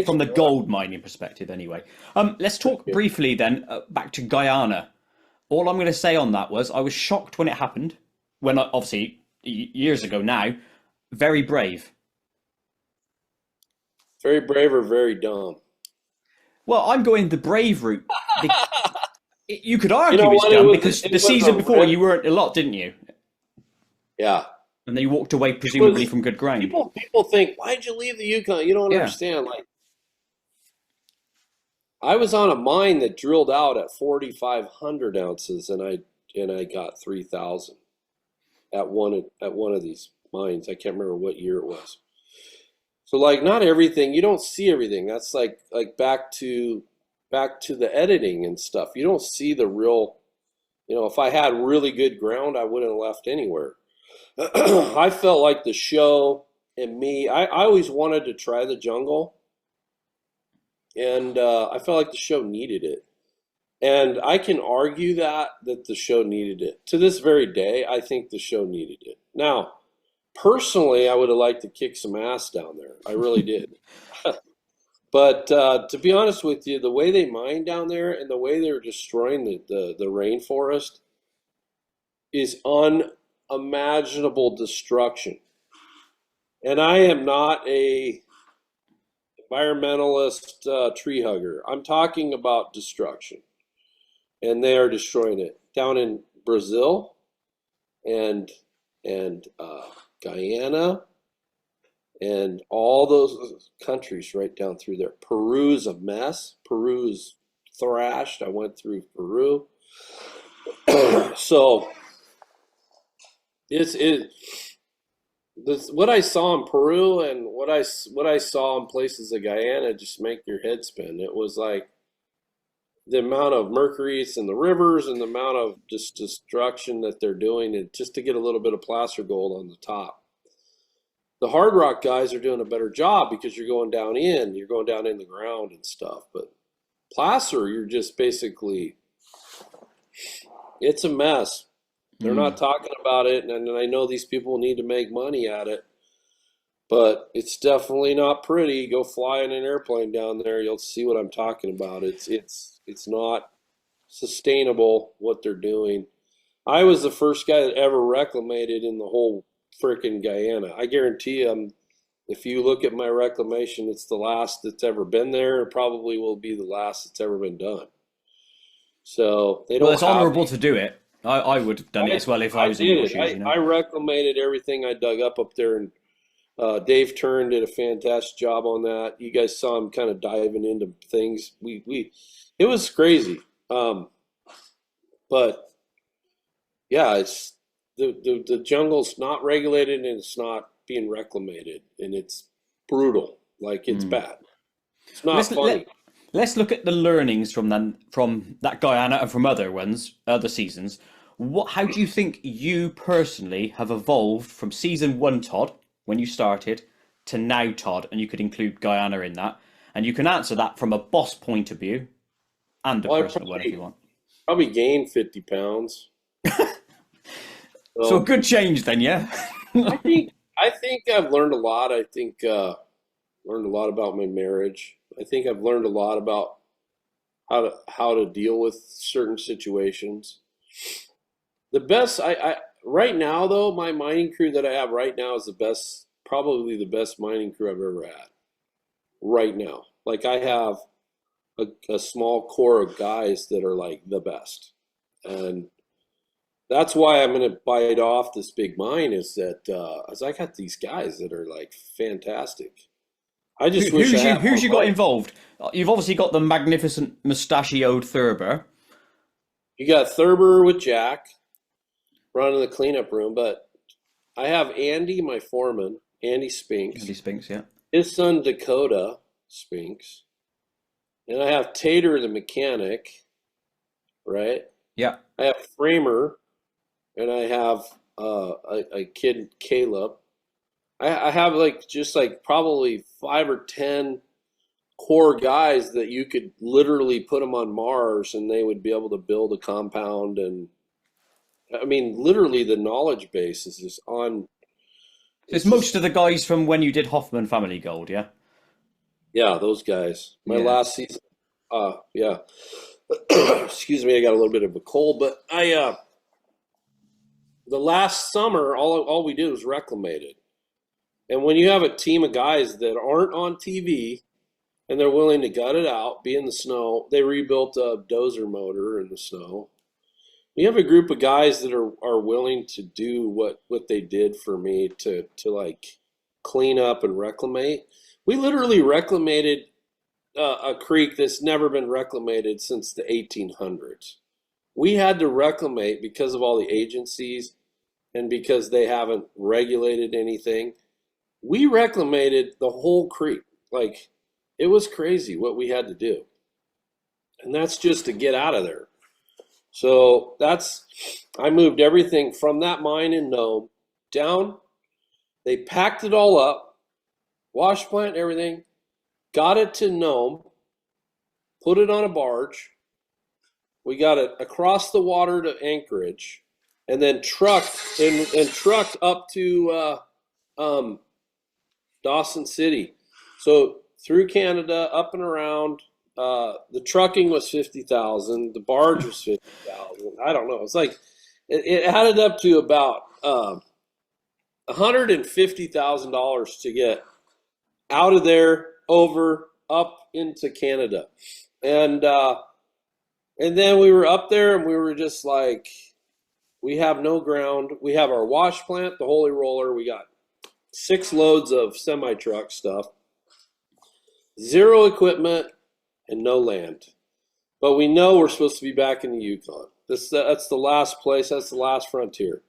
from the gold mining perspective anyway. Let's talk briefly then back to Guyana. All I'm going to say on that was I was shocked when it happened, obviously years ago now. Very brave. Very brave or very dumb? Well, I'm going the brave route. You could argue it's dumb because the season before you weren't a lot, didn't you? Yeah. And then you walked away presumably from good ground. People think, why'd you leave the Yukon? You don't understand. Like, I was on a mine that drilled out at 4,500 ounces, and I got 3,000 at one of these mines. I can't remember what year it was. So like, not everything, you don't see everything. That's like back to the editing and stuff. You don't see the real. If I had really good ground, I wouldn't have left anywhere. I felt like the show and me, I always wanted to try the jungle, and I felt like the show needed it. And I can argue that the show needed it. To this very day, I think the show needed it. Now, personally, I would have liked to kick some ass down there. I really did. But to be honest with you, the way they mine down there and the way they're destroying the rainforest is unimaginable destruction. And I am not a environmentalist tree hugger. I'm talking about destruction. And they are destroying it down in Brazil and Guyana and all those countries right down through there. Peru's a mess. Peru's thrashed. I went through Peru. So what I saw in Peru and what I saw in places of Guyana just make your head spin. It was like the amount of mercury it's in the rivers and the amount of just destruction that they're doing, and just to get a little bit of placer gold on the top. The hard rock guys are doing a better job because you're going down in the ground and stuff. But placer, you're just basically, it's a mess. They're not talking about it, and I know these people need to make money at it, but it's definitely not pretty. Go fly in an airplane down there, you'll see what I'm talking about. It's not sustainable what they're doing. I was the first guy that ever reclamated in the whole freaking Guyana. I guarantee you, if you look at my reclamation, it's the last that's ever been there. It probably will be the last that's ever been done. So they don't. Well, it's honourable to do it. I would have done it as well if I was in your shoes. I reclamated everything I dug up there, and Dave Turn did a fantastic job on that. You guys saw him kind of diving into things. It was crazy. But yeah, it's the jungle's not regulated and it's not being reclamated, and it's brutal. Like, it's bad. It's not funny. Let's look at the learnings from that Guyana and from other seasons. How do you think you personally have evolved from season 1, Todd, when you started, to now, Todd? And you could include Guyana in that, and you can answer that from a boss point of view and a personal one if you want. Probably gained 50 pounds. So a good change then, yeah. I think I've learned a lot. I think learned a lot about my marriage. I think I've learned a lot about how to deal with certain situations. The best right now, though, my mining crew that I have right now is probably the best mining crew I've ever had. Right now, like, I have a small core of guys that are like the best, and that's why I'm going to bite off this big mine. Is that as I got these guys that are like fantastic. I just wish who's you got involved? You've obviously got the magnificent mustachioed Thurber. You got Thurber with Jack running the cleanup room, but I have Andy, my foreman, Andy Spinks. Andy Spinks, yeah. His son Dakota Spinks, and I have Tater the mechanic, right? Yeah. I have Framer, and I have a kid, Caleb. I have just probably 5 or 10 core guys that you could literally put them on Mars and they would be able to build a compound. And I mean, literally the knowledge base is just on. It's most of the guys from when you did Hoffman Family Gold, yeah? Yeah, those guys. My last season. Yeah. Excuse me, I got a little bit of a cold, but the last summer, all we did was reclamated. And when you have a team of guys that aren't on TV and they're willing to gut it out, be in the snow, they rebuilt a dozer motor in the snow. You have a group of guys that are willing to do what they did for me to like clean up and reclamate. We literally reclamated a creek that's never been reclamated since the 1800s. We had to reclamate because of all the agencies and because they haven't regulated anything. We reclamated the whole creek. Like, it was crazy what we had to do. And that's just to get out of there. So I moved everything from that mine in Nome down. They packed it all up, wash plant, everything, got it to Nome, put it on a barge. We got it across the water to Anchorage, and then trucked up to Dawson City. So through Canada, up and around. The trucking was $50,000. The barge was $50,000. I don't know. It's like it added up to about $150,000 to get out of there, over, up into Canada, and then we were up there and we were just like, we have no ground. We have our wash plant, the Holy Roller. We got 6 loads of semi-truck stuff, 0 equipment, and no land. But we know we're supposed to be back in the Yukon. That's the last place. That's the last frontier.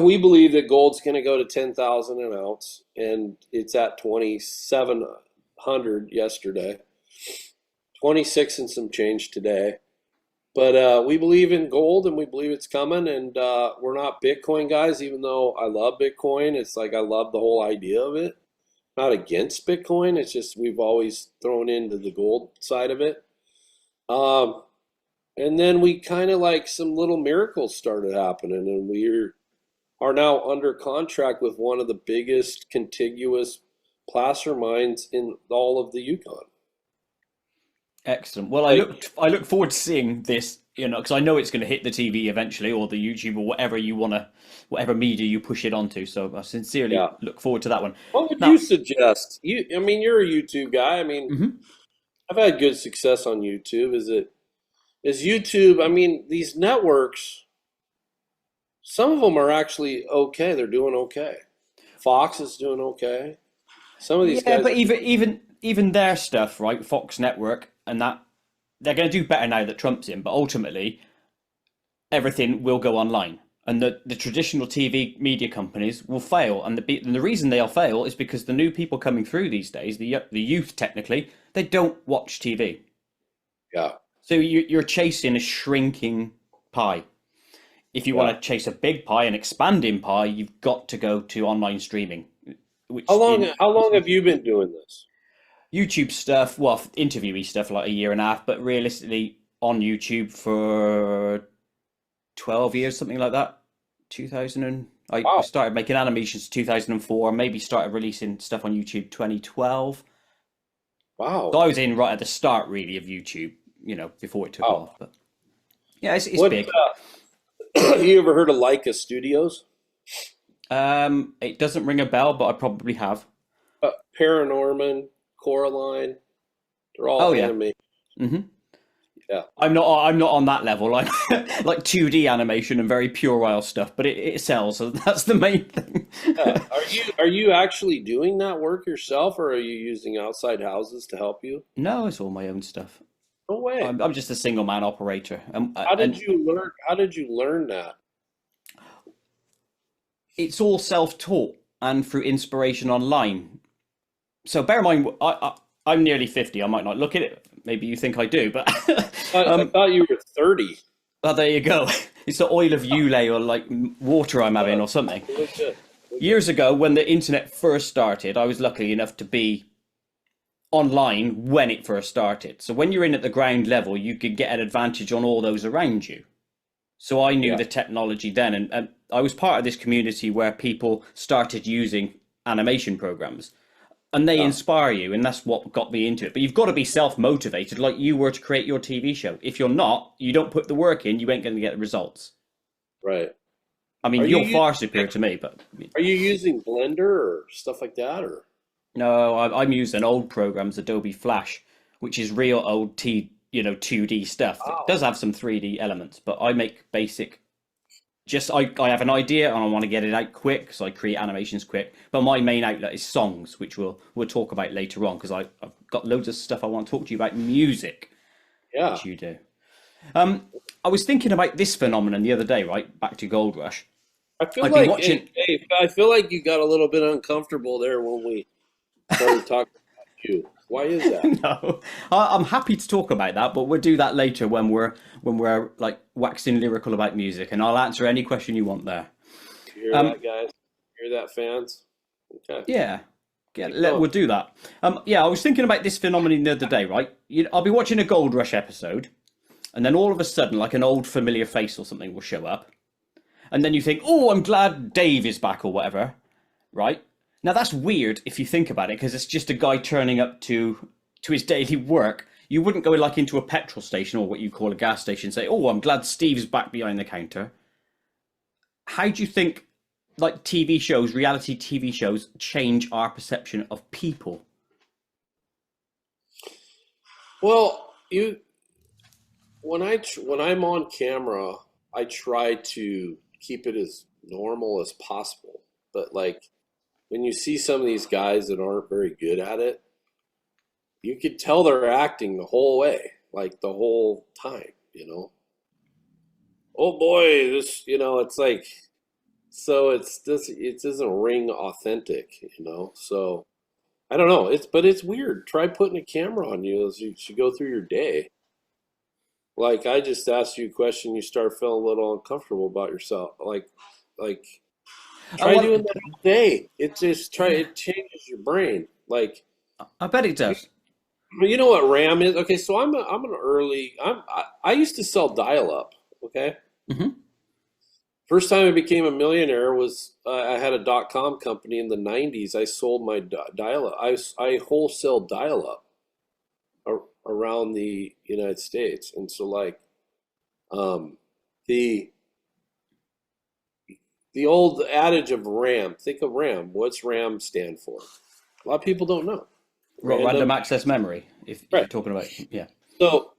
We believe that gold's going to go to 10,000 an ounce, and it's at 2,700 yesterday. 26 and some change today. But we believe in gold and we believe it's coming. And we're not Bitcoin guys, even though I love Bitcoin. It's like I love the whole idea of it. Not against Bitcoin. It's just we've always thrown into the gold side of it. Um, and then we kind of like some little miracles started happening, and we are now under contract with one of the biggest contiguous placer mines in all of the Yukon. Excellent. Well, Like, I look forward to seeing this, because I know it's going to hit the TV eventually, or the YouTube, or whatever you want to, whatever media you push it onto. So I sincerely yeah. look forward to that one. What would you Now, suggest? I mean, you're a YouTube guy. I mean, mhm. I've had good success on YouTube. Is YouTube? I mean, these networks, some of them are actually okay. They're doing okay. Fox is doing okay. Some of these Yeah, guys but are. even their stuff, right? Fox Network and that, they're going to do better now that Trump's in. But ultimately, everything will go online, and the traditional TV media companies will fail. And the reason they'll fail is because the new people coming through these days, the youth technically, they don't watch TV. Yeah, So you're chasing a shrinking pie. If you want yeah. to chase a big pie, an expanding pie, you've got to go to online streaming, which How long? in How long have you been doing this? YouTube stuff, well, interviewee stuff, like a year and a half, but realistically on YouTube for 12 years, something like that. 2000 and I Wow, started making animations 2004, maybe started releasing stuff on YouTube 2012. So wow, I was in right at the start, really, of YouTube, before it took wow. off. But yeah, it's What? big. You ever heard of Leica Studios? It doesn't ring a bell, but I probably have. Paranorman, Coraline, they're all Oh yeah. animated. hmm Yeah. I'm not on that level. I'm like 2D animation and very puerile stuff, but it sells, so that's the main thing. Yeah. Are you actually doing that work yourself, or are you using outside houses to help you? No, it's all my own stuff. No way. I'm just a single man operator, How did and you learn? How did you learn that? it's all self-taught and through inspiration online. So bear in mind, I'm nearly 50. I might not look at it. Maybe you think I do, but I thought you were 30. well, there you go. It's the oil of Ulay or like water I'm having or something. Legit. Years ago, when the internet first started, I was lucky enough to be online when it first started. So when you're in at the ground level, you could get an advantage on all those around you. So I knew Yeah. the technology then, and I was part of this community where people started using animation programs, and they Yeah. inspire you, and that's what got me into it. But you've got to be self-motivated, like you were to create your TV show. If you're not, you don't put the work in, you ain't going to get the results. Right. I mean, Are you you're using, far superior to me, but are you using Blender or stuff like that, or? no, I'm using old programs, Adobe Flash, which is real old 2D stuff. It Wow. does have some 3D elements, but I make basic. Just I have an idea and I want to get it out quick, so I create animations quick. But my main outlet is songs, which we'll talk about later on because I've got loads of stuff I want to talk to you about music, Yeah. which you do. I was thinking about this phenomenon the other day, right? Back to Gold Rush. I feel I've been like, watching. hey, I feel like you got a little bit uncomfortable there when we started talking about you. Why is that? No, I'm happy to talk about that, but we'll do that later when we're like waxing lyrical about music, and I'll answer any question you want there. You hear Um, that, guys? You hear that, fans? Okay. yeah, yeah, Keep going. we'll do that. Yeah, I was thinking about this phenomenon the other day, right? I'll be watching a Gold Rush episode, and then all of a sudden, like an old familiar face or something will show up, and then you think, "Oh, I'm glad Dave is back" or whatever, right? Now that's weird if you think about it, because it's just a guy turning up to his daily work. You wouldn't go like into a petrol station or what you call a gas station and say, "Oh, I'm glad Steve's back behind the counter." How do you think like TV shows, reality TV shows, change our perception of people? Well, when I'm on camera, I try to keep it as normal as possible. But like when you see some of these guys that aren't very good at it, you could tell they're acting the whole way, like the whole time. Oh boy, it's like so it doesn't ring authentic. So I don't know. But it's weird. Try putting a camera on you as you go through your day. Like I just asked you a question, you start feeling a little uncomfortable about yourself. Like try Well, doing that all day. It changes your brain. Like I bet it does. you know what RAM is? Okay, so I used to sell dial up. Okay, Hmm. first time I became a millionaire was I had a .com company in the '90s. I sold my dial up. I wholesale dial up around the United States, and so like um, the the old adage of RAM. Think of RAM. What's RAM stand for? A lot of people don't know. Random Random, access memory. If you're right? talking about, yeah. So,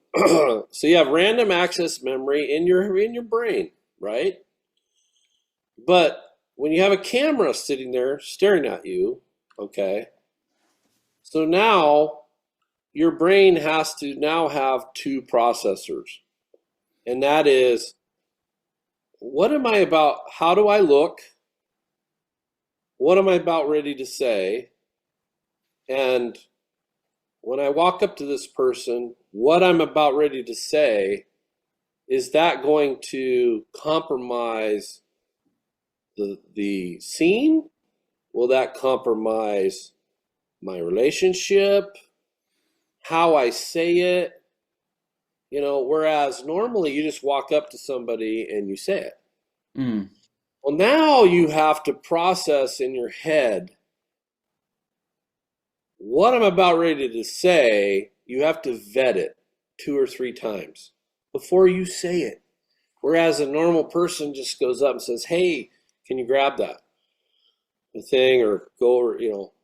so you have random access memory in your brain, right? But when you have a camera sitting there staring at you, okay, so now your brain has to now have two processors. And that is, what am I about? How do I look? What am I about ready to say? And when I walk up to this person, what I'm about ready to say, is that going to compromise the scene? Will that compromise my relationship? How I say it? Whereas normally you just walk up to somebody and you say it. Mm. Well, now you have to process in your head what I'm about ready to say. You have to vet it 2 or 3 times before you say it. Whereas a normal person just goes up and says, "Hey, can you grab that thing or go over?"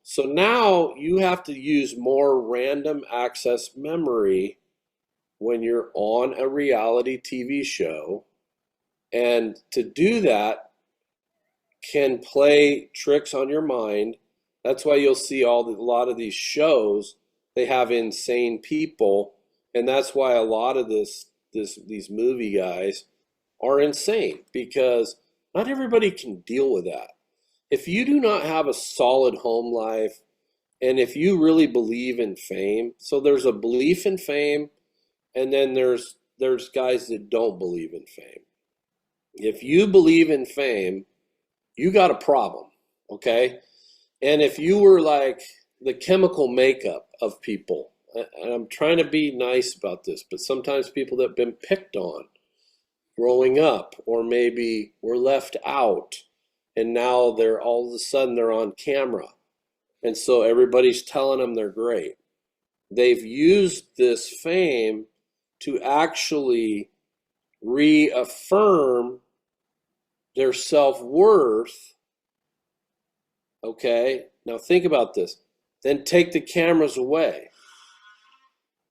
So now you have to use more random access memory when you're on a reality TV show. And to do that can play tricks on your mind. That's why you'll see a lot of these shows, they have insane people, and that's why a lot of these movie guys are insane, because not everybody can deal with that. If you do not have a solid home life, and if you really believe in fame, so there's a belief in fame, and then there's guys that don't believe in fame. If you believe in fame, you got a problem, okay? And if you were like the chemical makeup of people, and I'm trying to be nice about this, but sometimes people that have been picked on growing up, or maybe were left out, and now they're all of a sudden they're on camera, and so everybody's telling them they're great. They've used this fame to actually reaffirm their self-worth. Okay, now think about this. Then take the cameras away.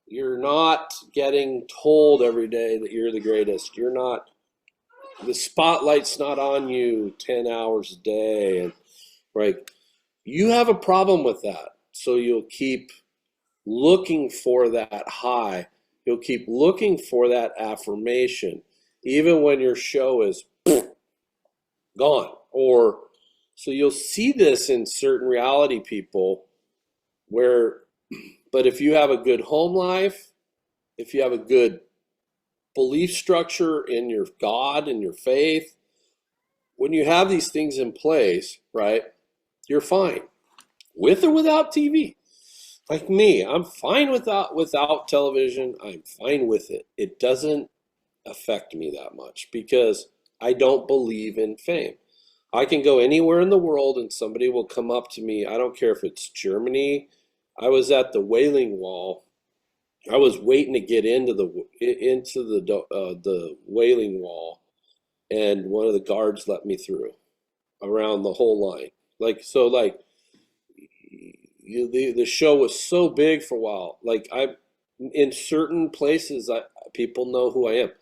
You're not getting told every day that you're the greatest. You're not, the spotlight's not on you 10 hours a day. And right, you have a problem with that. So you'll keep looking for that high. You'll keep looking for that affirmation, even when your show is gone. Or so you'll see this in certain reality people where, but if you have a good home life, if you have a good belief structure in your God and your faith, when you have these things in place, right, you're fine with or without TV. Like me, I'm fine without television. I'm fine with it. It doesn't affect me that much because I don't believe in fame. I can go anywhere in the world and somebody will come up to me. I don't care if it's Germany. I was at the Wailing Wall. I was waiting to get into the Wailing Wall, and one of the guards let me through around the whole line. Like so, like the show was so big for a while. Like I, in certain places, people know who I am,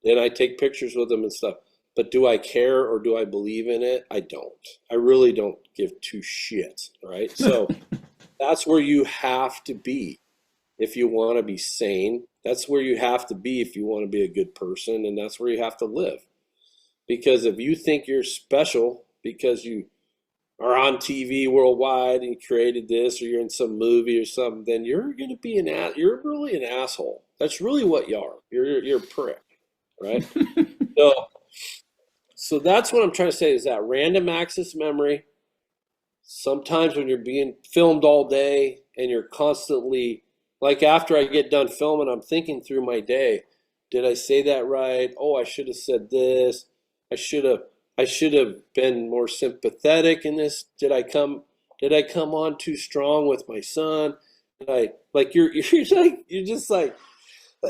and I take pictures with them and stuff. But do I care or do I believe in it? I don't. I really don't give two shits, right? So that's where you have to be if you want to be sane. That's where you have to be if you want to be a good person, and that's where you have to live. Because if you think you're special because you are on TV worldwide and you created this, or you're in some movie or something, then you're going to be you're really an asshole. That's really what you are. You're a prick, right? So, so that's what I'm trying to say is that random access memory. Sometimes when you're being filmed all day and you're constantly, like after I get done filming, I'm thinking through my day. Did I say that right? Oh, I should have said this. I should have been more sympathetic in this. Did I come on too strong with my son? Did I like you're just like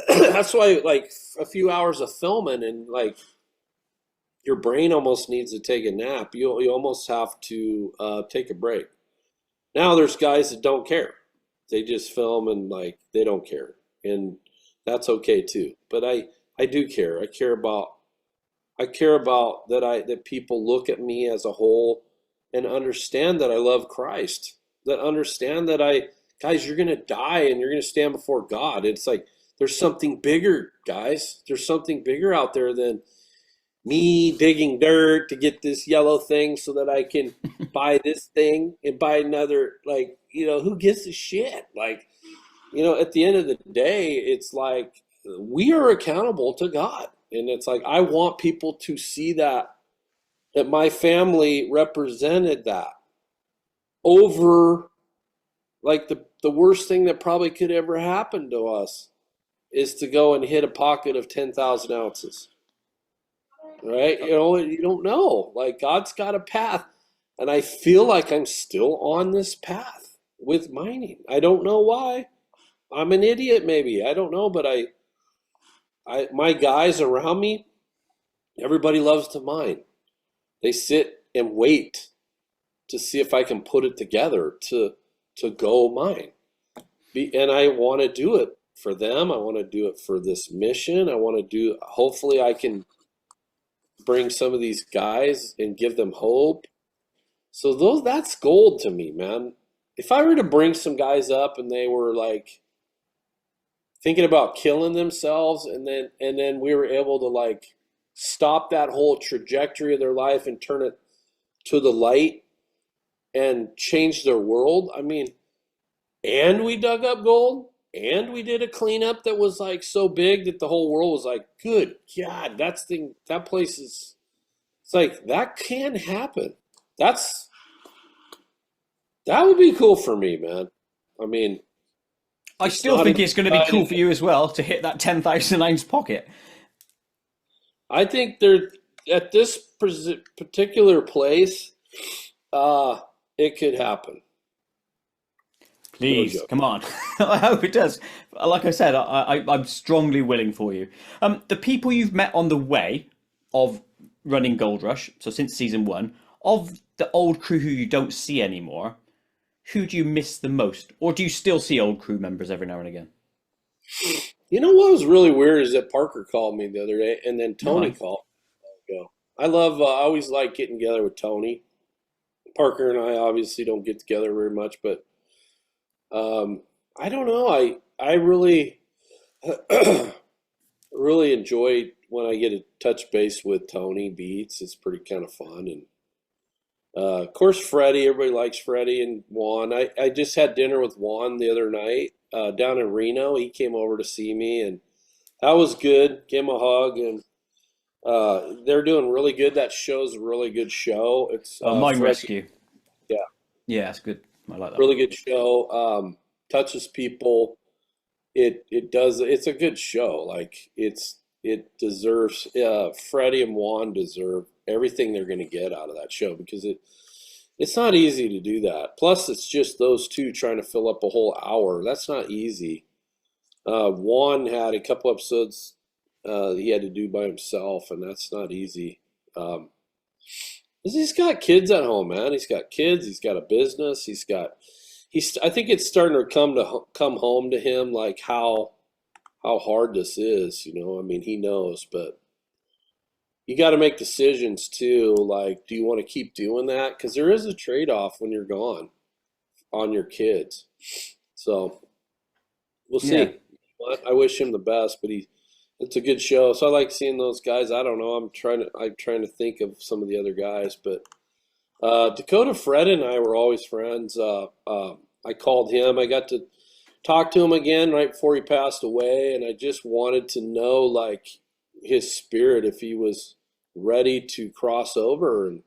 that's why like a few hours of filming and like your brain almost needs to take a nap. You almost have to take a break. Now there's guys that don't care. They just film and like they don't care, and that's okay too. But I do care. I care about that people look at me as a whole and understand that I love Christ. That understand that guys, you're gonna die and you're gonna stand before God. It's like there's something bigger, guys. There's something bigger out there than me digging dirt to get this yellow thing so that I can buy this thing and buy another. Like, who gives a shit? Like, at the end of the day, it's like we are accountable to God. And it's like I want people to see that my family represented that over like the worst thing that probably could ever happen to us is to go and hit a pocket of 10,000 ounces. Right? You don't know. Like God's got a path. And I feel like I'm still on this path with mining. I don't know why. I'm an idiot maybe. I don't know, but my guys around me, everybody loves to mine. They sit and wait to see if I can put it together to go mine. And I want to do it for them. I want to do it for this mission. Hopefully I can bring some of these guys and give them hope. So that's gold to me, man. If I were to bring some guys up and they were like thinking about killing themselves and then we were able to like stop that whole trajectory of their life and turn it to the light and change their world. I mean, and we dug up gold and we did a cleanup that was like so big that the whole world was like, good God, that place is, it's like, that can happen. That would be cool for me, man. I mean, I still think it's going to be cool for you as well to hit that 10,000 ounce pocket. I think at this particular place, it could happen. Please, come on. I hope it does. Like I said, I'm strongly willing for you. The people you've met on the way of running Gold Rush, so since season 1, of the old crew who you don't see anymore, who do you miss the most? Or do you still see old crew members every now and again? You know what was really weird is that Parker called me the other day, and then Tony called me. I always like getting together with Tony. Parker and I obviously don't get together very much, but I don't know. I really really enjoy when I get to touch base with Tony Beats. It's pretty kind of fun, and of course Freddie. Everybody likes Freddie and Juan. I just had dinner with Juan the other night down in Reno. He came over to see me, and that was good. Gave him a hug, and they're doing really good. That show's a really good show. It's Mine Rescue. Yeah, it's good. I like that. Really good show. Touches people. It does. It's a good show. Like it deserves. Freddie and Juan deserve everything they're going to get out of that show because it's not easy to do that. Plus, it's just those two trying to fill up a whole hour. That's not easy. Juan had a couple episodes he had to do by himself, and that's not easy. He's got kids at home, man. He's got kids. He's got a business. I think it's starting to come home to him, like how hard this is. I mean, he knows, but you got to make decisions too. Like, do you want to keep doing that? Because there is a trade-off when you're gone on your kids. So we'll see. Yeah. I wish him the best, but it's a good show. So I like seeing those guys. I don't know. I'm trying to think of some of the other guys, but Dakota, Fred, and I were always friends. I called him. I got to talk to him again right before he passed away, and I just wanted to know, like, his spirit, if he was ready to cross over. And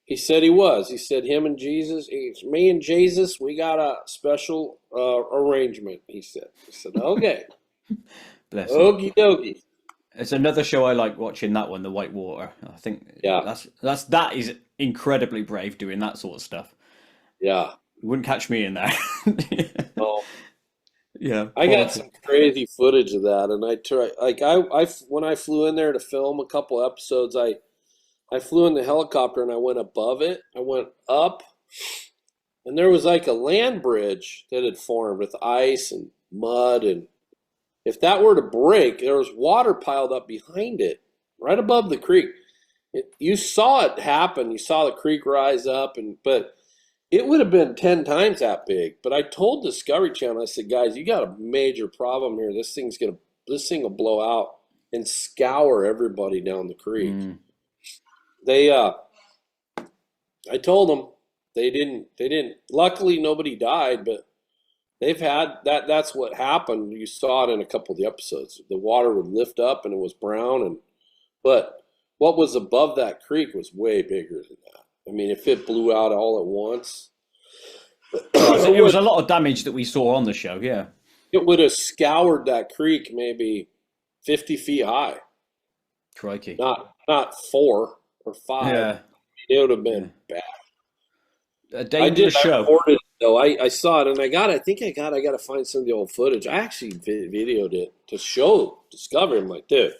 he said he was. He said him and Jesus, me and Jesus, we got a special arrangement. He said. I said, okay, Bless him. okie dokie. It's another show I like watching. That one, The White Water. I think Yeah, that is incredibly brave doing that sort of stuff. yeah. You wouldn't catch me in there. Well, Yeah, I got quality. some crazy footage of that, and I try like I when I flew in there to film a couple episodes, I flew in the helicopter and I went above it. I went up, and there was like a land bridge that had formed with ice and mud, and if that were to break, there was water piled up behind it, right above the creek. You saw it happen. You saw the creek rise up, but it would have been 10 times that big. But I told Discovery Channel, I said, guys, you got a major problem here. This thing will blow out and scour everybody down the creek. Mm. They I told them they didn't luckily nobody died, but they've had that's what happened. You saw it in a couple of the episodes. The water would lift up and it was brown, but what was above that creek was way bigger than that. I mean, if it blew out all at once, It was a lot of damage that we saw on the show. Yeah, it would have scoured that creek maybe 50 feet high, crikey. not 4 or 5. Yeah, It would have yeah. been bad. A I did. dangerous I show. recorded it though. I saw it, and I got to find some of the old footage. I actually videoed it to show Discovery. I'm like, dude,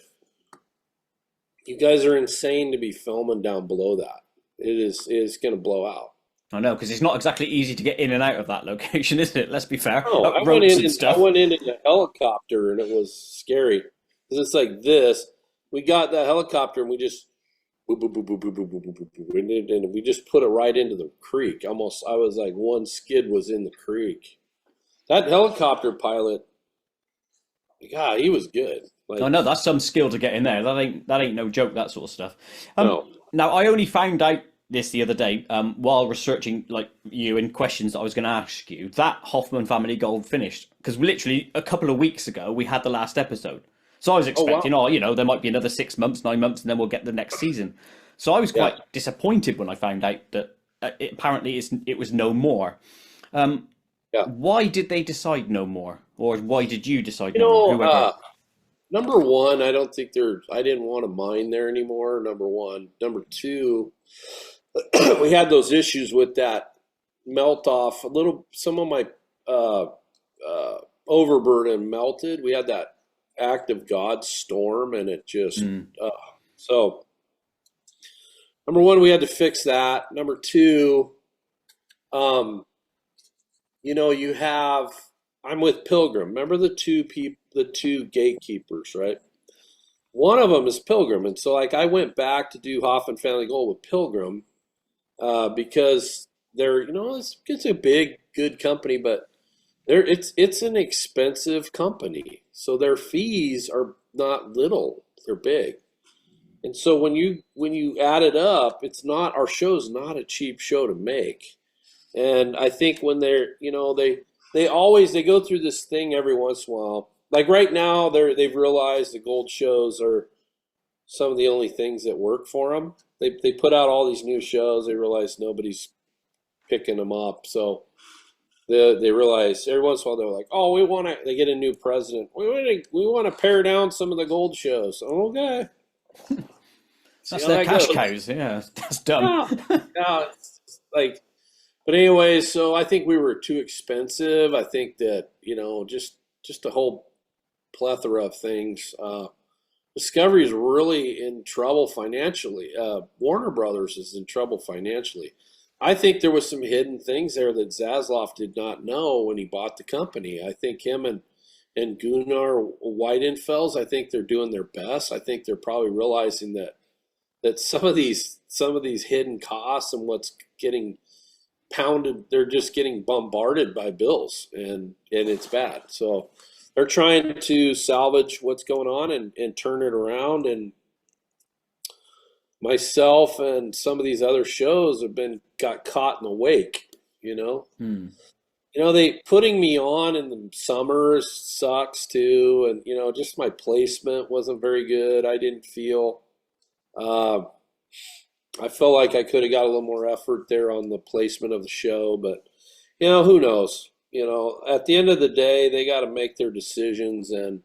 you guys are insane to be filming down below that. It is going to blow out. I know, because it's not exactly easy to get in and out of that location, is it? Let's be fair. No, Up ropes and I stuff. went in a helicopter, and it was scary because it's like this. We got that helicopter, and we just boop, boop, boop, boop, boop, boop, boop, boop, boop, and we just put it right into the creek. Almost, I was like, one skid was in the creek. That helicopter pilot, God, he was good. I Like, know that's some skill to get in there. That ain't no joke. That sort of stuff. no, Now I only found out this the other day while researching like you and questions that I was going to ask you. That Hoffman Family Gold finished because literally a couple of weeks ago we had the last episode. So I was oh wow, expecting, there might be another 6 months, 9 months, and then we'll get the next season. So I was yeah, quite disappointed when I found out that it was no more. Um, yeah. why did they decide no more, or why did you decide You no more? know, Whoever. number one, I don't think I didn't want to mine there anymore. Number one. Number two, we had those issues with that melt off. Some of my uh, overburden melted. We had that act of God storm, and it just Mm, so. Number one, we had to fix that. Number two, um, you have. I'm with Pilgrim. Remember the two gatekeepers, right? One of them is Pilgrim, and so like I went back to do Hoffman Family Gold with Pilgrim because they're it's a big good company, but it's an expensive company, so their fees are not little; they're big. And so when you add it up, it's not our show's not a cheap show to make. And I think when they go through this thing every once in a while. Like right now, they've realized the gold shows are some of the only things that work for them. They put out all these new shows. They realize nobody's picking them up, so they realize every once in a while they're like, oh, they get a new president. We want to pare down some of the gold shows. Okay, see that's how their that cash goes. cows. Yeah, that's dumb. Yeah, yeah. It's like, but anyways, so I think we were too expensive. I think that just a whole plethora of things. Discovery is really in trouble financially. Warner Brothers is in trouble financially. I think there was some hidden things there that Zaslav did not know when he bought the company. I think him and Gunnar Weidenfels, I think they're doing their best. I think they're probably realizing that some of these hidden costs and what's getting pounded, they're just getting bombarded by bills, and it's bad. So they're trying to salvage what's going on and turn it around. And myself and some of these other shows got caught in the wake, you know. They putting me on in the summers sucks too, and just my placement wasn't very good. I didn't feel. I felt like I could have got a little more effort there on the placement of the show, but who knows? At the end of the day, they got to make their decisions, and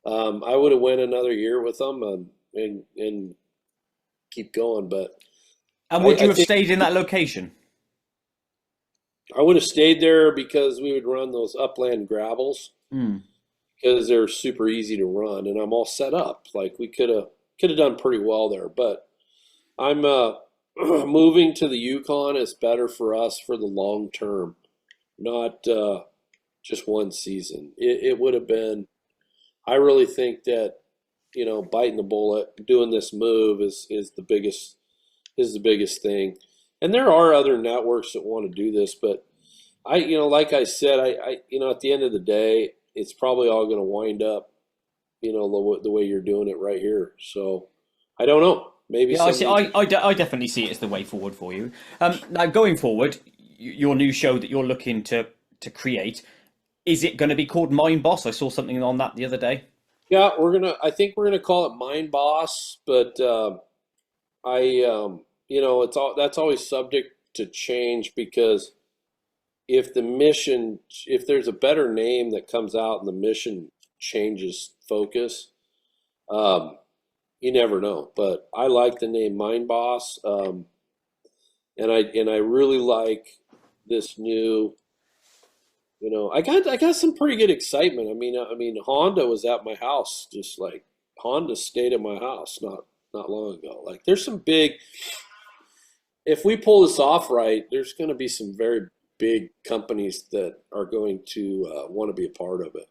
I would have went another year with them and keep going. But would you have stayed in that location? I would have stayed there because we would run those upland gravels because they're super easy to run, and I'm all set up. Like we could have done pretty well there, but I'm moving to the Yukon is better for us for the long term, not just one season. It would have been. I really think that biting the bullet, doing this move is the biggest thing. And there are other networks that want to do this, but like I said, I at the end of the day, it's probably all going to wind up, the way you're doing it right here. So I don't know. Maybe. Yeah, I definitely see it as the way forward for you. Now, going forward, your new show that you're looking to create, is it going to be called Mind Boss? I saw something on that the other day. Yeah, I think we're gonna call it Mind Boss, but that's always subject to change because if there's a better name that comes out and the mission changes focus, you never know. But I like the name Mind Boss, and I really like this new. I got some pretty good excitement. I mean, Honda was at my house, just like Honda stayed at my house not long ago. Like, there's some big. If we pull this off right, there's going to be some very big companies that are going to want to be a part of it.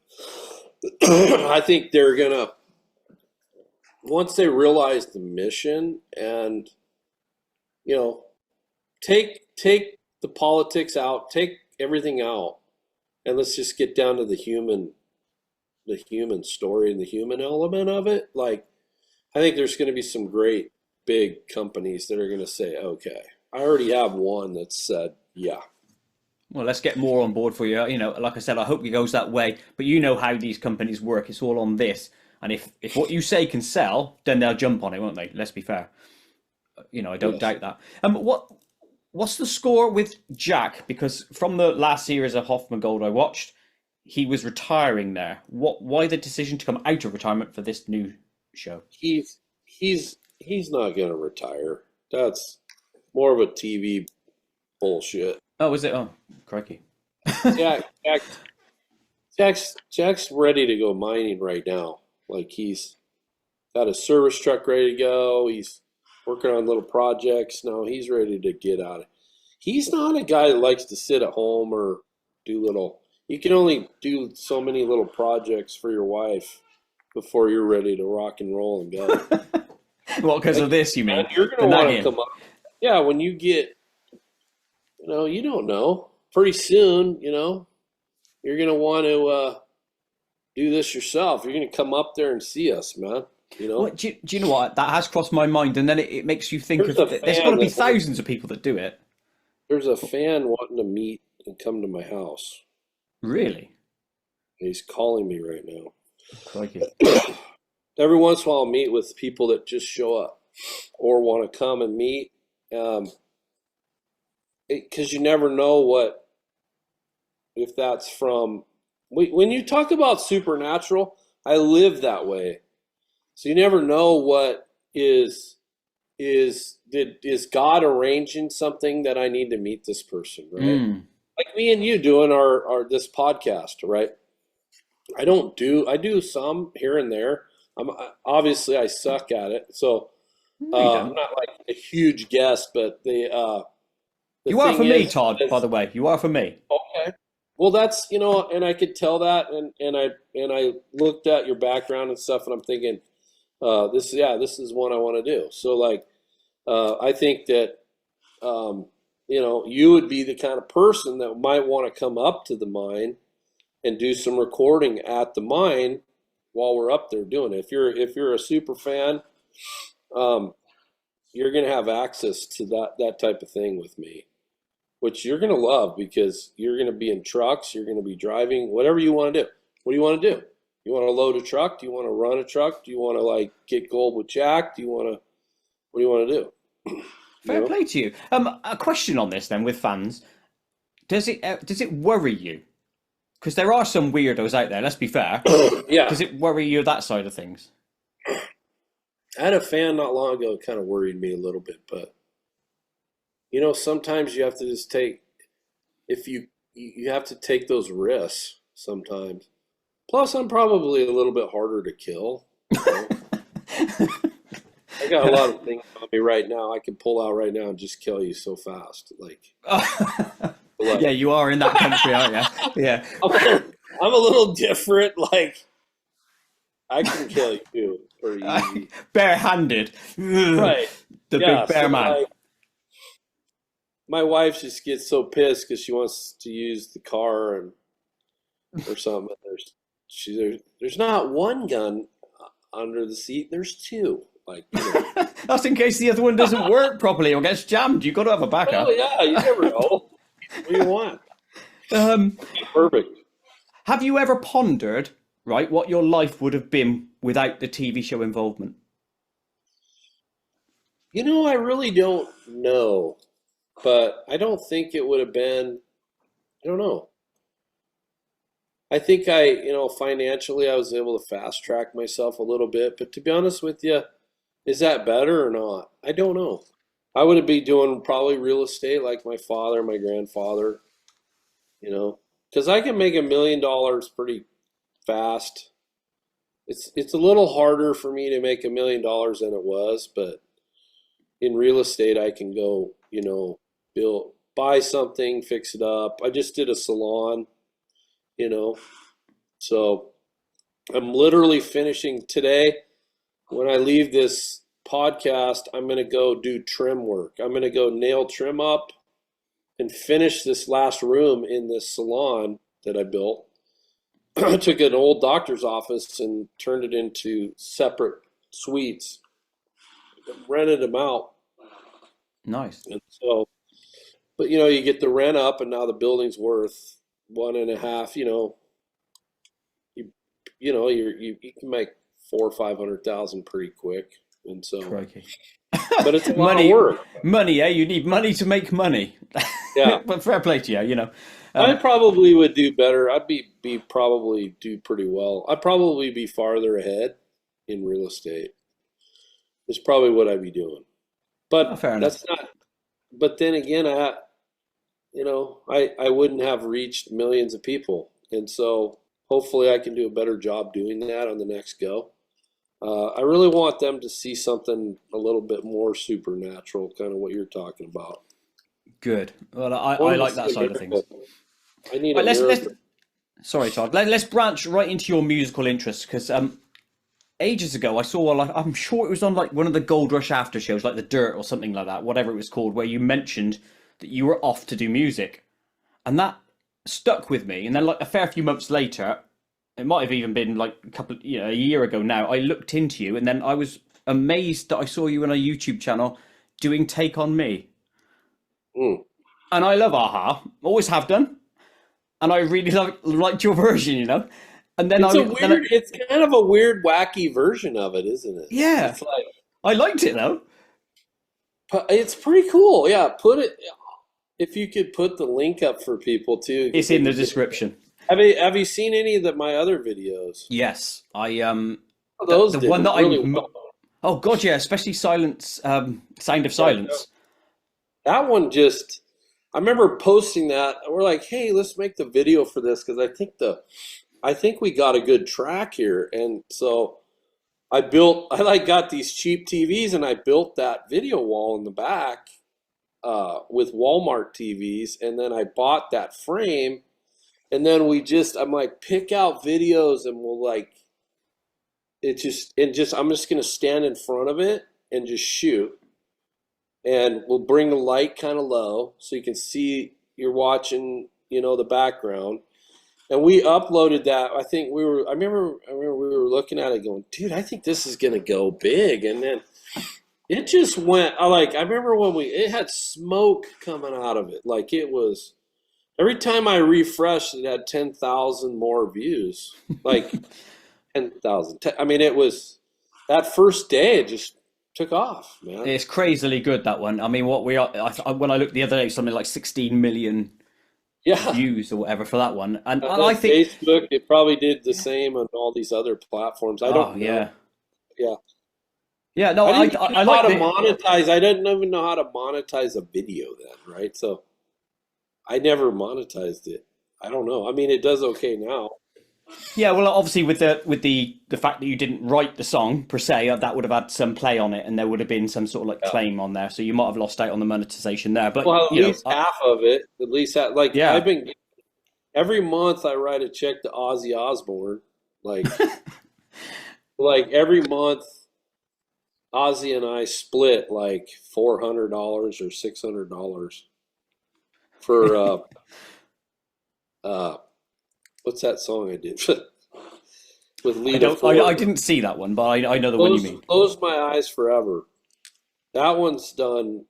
I think they're gonna once they realize the mission and take the politics out, take everything out. And let's just get down to the human story and the human element of it. Like, I think there's going to be some great big companies that are going to say, okay, I already have one that said, yeah. Well, let's get more on board for you. Like I said, I hope it goes that way. But you know how these companies work. It's all on this. And if what you say can sell, then they'll jump on it, won't they? Let's be fair. I don't doubt that. What's the score with Jack? Because from the last series of Hoffman Gold I watched, he was retiring there. Why the decision to come out of retirement for this new show? He's not going to retire. That's more of a TV bullshit. Oh, is it? Oh, crikey. Jack's ready to go mining right now. Like, he's got a service truck ready to go. He's working on little projects. No, he's ready to get out of it. He's not a guy that likes to sit at home or do little. You can only do so many little projects for your wife before you're ready to rock and roll and go. Well, because of this, you mean? You're going to want to come up. Yeah, when you get, you don't know. Pretty soon, you're going to want to do this yourself. You're going to come up there and see us, man. Well, do you know what? That has crossed my mind, and then it makes you think there's got to be thousands of people that do it. There's a fan wanting to meet and come to my house. Really? He's calling me right now. Crikey. Every once in a while, I'll meet with people that just show up or want to come and meet. Because you never know if that's from. When you talk about supernatural, I live that way. So you never know what is God arranging something that I need to meet this person, right? Like me and you doing our this podcast, right? I do some here and there. Obviously I suck at it, so I'm not like a huge guest, but you are for me, Todd. By the way, you are for me. Okay. Well, that's and I could tell that, and I looked at your background and stuff, and I'm thinking, this is one I want to do. So like, I think that you would be the kind of person that might want to come up to the mine and do some recording at the mine while we're up there doing it. If you're a super fan, you're going to have access to that type of thing with me, which you're going to love because you're going to be in trucks, you're going to be driving, whatever you want to do. What do you want to do? You want to load a truck? Do you want to run a truck? Do you want to like get gold with Jack? What do you want to do? Fair play to you. A question on this then with fans. Does it worry you? Because there are some weirdos out there, let's be fair. Yeah. Does it worry you that side of things? I had a fan not long ago kind of worried me a little bit, but sometimes you have to just you have to take those risks sometimes. Plus, I'm probably a little bit harder to kill. I got a lot of things on me right now. I can pull out right now and just kill you so fast. Yeah, you are in that country, aren't you? Yeah. I'm a little different. Like, I can kill you pretty easy. Barehanded. Right. The big bear man. Like, my wife just gets so pissed because she wants to use the car or something. There's not one gun under the seat. There's two. Like, That's in case the other one doesn't work properly or gets jammed. You've got to have a backup. Oh yeah, you never know. What do you want? Perfect. Have you ever pondered, right, what your life would have been without the TV show involvement? I really don't know, but I don't think it would have been. I don't know. I think financially I was able to fast track myself a little bit, but to be honest with you, is that better or not? I don't know. I would be doing probably real estate like my father, my grandfather, because I can make $1 million pretty fast. It's a little harder for me to make $1 million than it was, but in real estate I can go, buy something, fix it up. I just did a salon, so I'm literally finishing today. When I leave this podcast, I'm going to go do trim work. I'm going to go nail trim up and finish this last room in this salon that I built. I took an old doctor's office and turned it into separate suites, rented them out. Nice. And so, but you get the rent up, and now the building's worth 1.5. You can make 400,000 or 500,000 pretty quick, and so. Crikey. But it's a lot of work. Money, eh? You need money to make money. Yeah. But fair play to you, I probably would do better. I'd be probably do pretty well. I'd probably be farther ahead in real estate. Is probably what I'd be doing. But fair that's enough. not. But then again, I wouldn't have reached millions of people, and so hopefully I can do a better job doing that on the next go. I really want them to see something a little bit more supernatural, kind of what you're talking about. Good. Well, I like that side of things. I need Sorry, Todd. Let's branch right into your musical interests, because ages ago I saw, I'm sure it was on like one of the Gold Rush after shows, like The Dirt or something like that, whatever it was called, where you mentioned that you were off to do music, and that stuck with me. And then, like a fair few months later, it might have even been like a year ago now, I looked into you, and then I was amazed that I saw you on a YouTube channel doing Take On Me. Mm. And I love Aha, always have done, and I really liked your version, And then it's kind of a weird, wacky version of it, isn't it? Yeah, it's like, I liked it though. It's pretty cool. Yeah, if you could put the link up for people too. It's in the description. Have you seen any of my other videos? Yes, Those the one that really well. Oh god, yeah, especially Silence, Sound of Silence. That one I remember posting that. We're like, hey, let's make the video for this, because I think we got a good track here. And so I got these cheap TVs, and I built that video wall in the back with Walmart TVs, and then I bought that frame, and then I'm like, pick out videos, and we'll like, I'm just going to stand in front of it and just shoot. And we'll bring the light kind of low so you can see you're watching, the background. And we uploaded that. I remember we were looking at it going, dude, I think this is going to go big. And then, it just went. I remember when it had smoke coming out of it. Like it was every time I refreshed, it had 10,000 more views. Like 10,000. I mean, it was that first day. It just took off, man. It's crazily good, that one. I mean, what we are when I looked the other day, something like 16 million Yeah. views or whatever for that one, and On I think Facebook, it probably did the same on all these other platforms. I don't know. yeah, Yeah. yeah. No, I didn't even I know how like to the monetize. I didn't even know how to monetize a video then, right? So I never monetized it. I don't know. I mean, it does okay now. yeah. Well, obviously with the fact that you didn't write the song per se, that would have had some play on it, and there would have been some sort of like Yeah. claim on there, so you might have lost out on the monetization there. But Well, at you know, least half of it. At least like I've yeah. been every month I write a check to Ozzy Osbourne. Like like every month Ozzy and I split like $400 or $600 for uh what's that song I did with Lita Ford? I didn't see that one, but I know the one you mean. Close My Eyes Forever. That one's done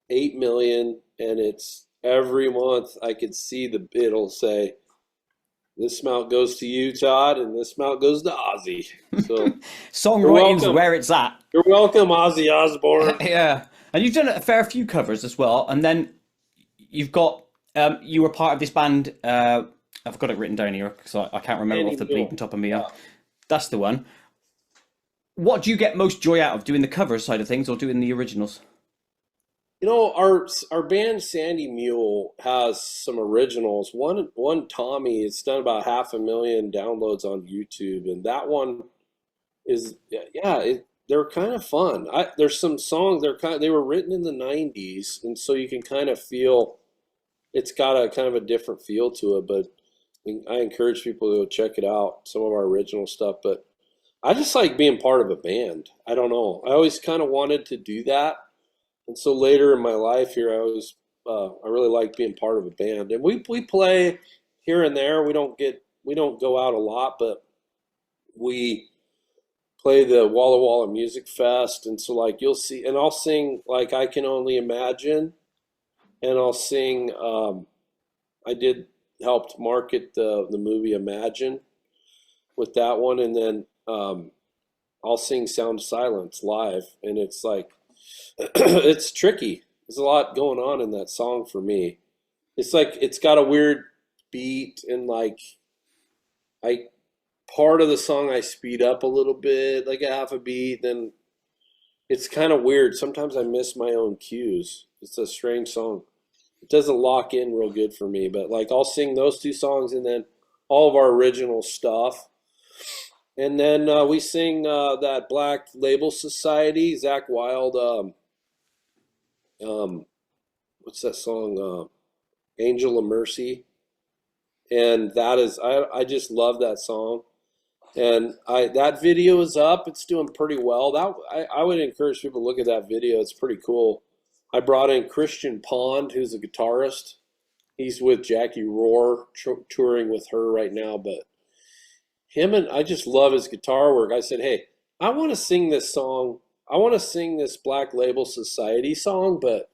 8 million, and it's every month I could see it'll say this amount goes to you, Todd, and this amount goes to Ozzy. So Songwriting's where it's at. You're welcome, Ozzy Osbourne. Yeah, and you've done a fair few covers as well, and then you've got you were part of this band. I've got it written down here because I can't remember off the bleeding top of me. That's the one. What do you get most joy out of, doing the cover side of things or doing the originals? You know, our band Sandy Mule has some originals. One Tommy, it's done about 500,000 downloads on YouTube, and that one is they're kind of fun. There's some songs they were written in the '90s, and so you can kind of feel it's got a kind of a different feel to it. But I encourage people to go check it out, some of our original stuff. But I just like being part of a band. I don't know. I always kind of wanted to do that. And so later in my life here, I really like being part of a band. And we play here and there. We don't go out a lot, but we play the Walla Walla Music Fest. And so like you'll see, and I'll sing like I Can Only Imagine, and I'll sing. I helped market the movie Imagine with that one, and then I'll sing Sound of Silence live, and it's like it's tricky. There's a lot going on in that song for me. It's like it's got a weird beat, and like I part of the song I speed up a little bit, like a half a beat, then it's kind of weird. Sometimes I miss my own cues. It's a strange song. It doesn't lock in real good for me, but like I'll sing those two songs and then all of our original stuff. And then we sing that Black Label Society, Zach Wilde, what's that song? Angel of Mercy. And that is, I just love that song. And that video is up. It's doing pretty well. I would encourage people to look at that video. It's pretty cool. I brought in Christian Pond, who's a guitarist. He's with Jackie Rohr, touring with her right now. But I just love his guitar work. I said, hey, I want to sing this song. I want to sing this Black Label Society song, but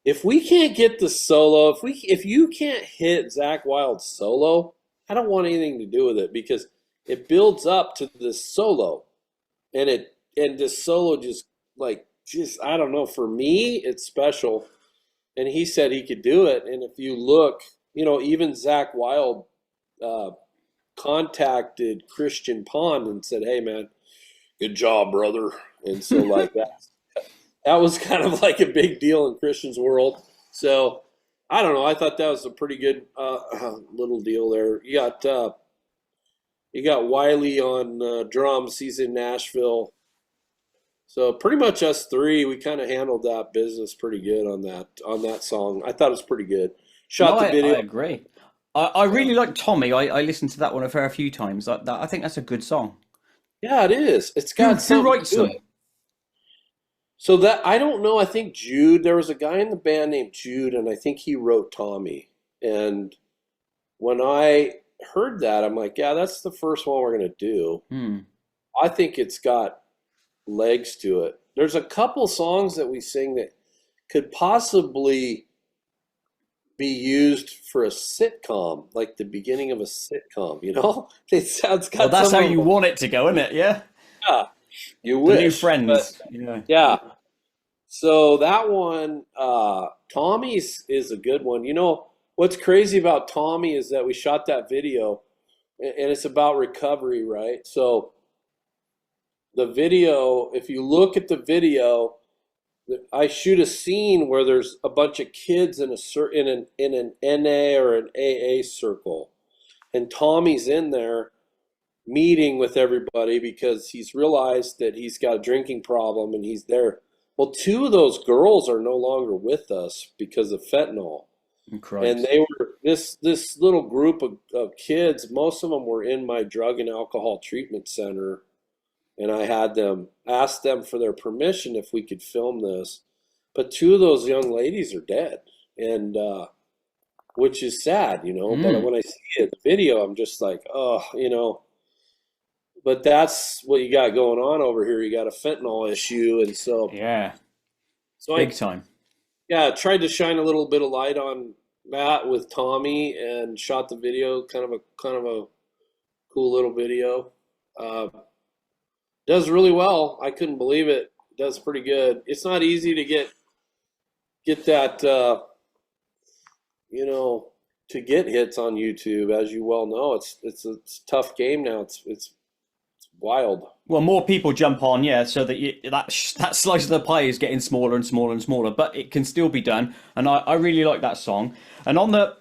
if we can't get the solo, if you can't hit Zach Wilde's solo, I don't want anything to do with it because it builds up to this solo, and this solo just I don't know, for me it's special. And he said he could do it, and if you look, even Zach Wilde contacted Christian Pond and said, hey man, good job, brother. And so like that was kind of like a big deal in Christian's world. So I don't know, I thought that was a pretty good little deal there. You got Wiley on drums. He's in Nashville. So pretty much us three, we kind of handled that business pretty good on that song. I thought it was pretty good. Shot the video. I agree. I really like Tommy. I listened to that one a fair few times. I think that's a good song. Yeah, it is. It's got Who writes them? So that I don't know. I think Jude. There was a guy in the band named Jude, and I think he wrote Tommy. And when I heard that, I'm like, yeah, that's the first one we're gonna do. I think it's got legs to it. there's a couple songs that we sing that could possibly be used for a sitcom, like the beginning of a sitcom, you know? It's Well, got that's some how of you them. want it to go, isn't it? Yeah. Yeah, you The new wish. But friends. Yeah. yeah. So that one, Tommy's is a good one. You know, what's crazy about Tommy is that we shot that video and it's about recovery, right? So the video, if you look at the video, I shoot a scene where there's a bunch of kids in an NA or an AA circle, and Tommy's in there meeting with everybody because he's realized that he's got a drinking problem and he's there. Well, two of those girls are no longer with us because of fentanyl. And Christ. they were this little group of kids, most of them were in my drug and alcohol treatment center, and I had them ask them for their permission if we could film this. But two of those young ladies are dead, and which is sad, you know. But Mm. when I see it, the video, I'm just like, oh, you know. But that's what you got going on over here. You got a fentanyl issue, and Yeah. so Big time. yeah, tried to shine a little bit of light on that with Tommy, and shot the video, kind of a cool little video. Uh, does really well. I couldn't believe it. Does pretty good. It's not easy to get that you know, to get hits on YouTube, as you well know. It's a tough game now. It's wild. Well, more people jump on, yeah, so that that slice of the pie is getting smaller and smaller and smaller, but it can still be done. And I really like that song. And on the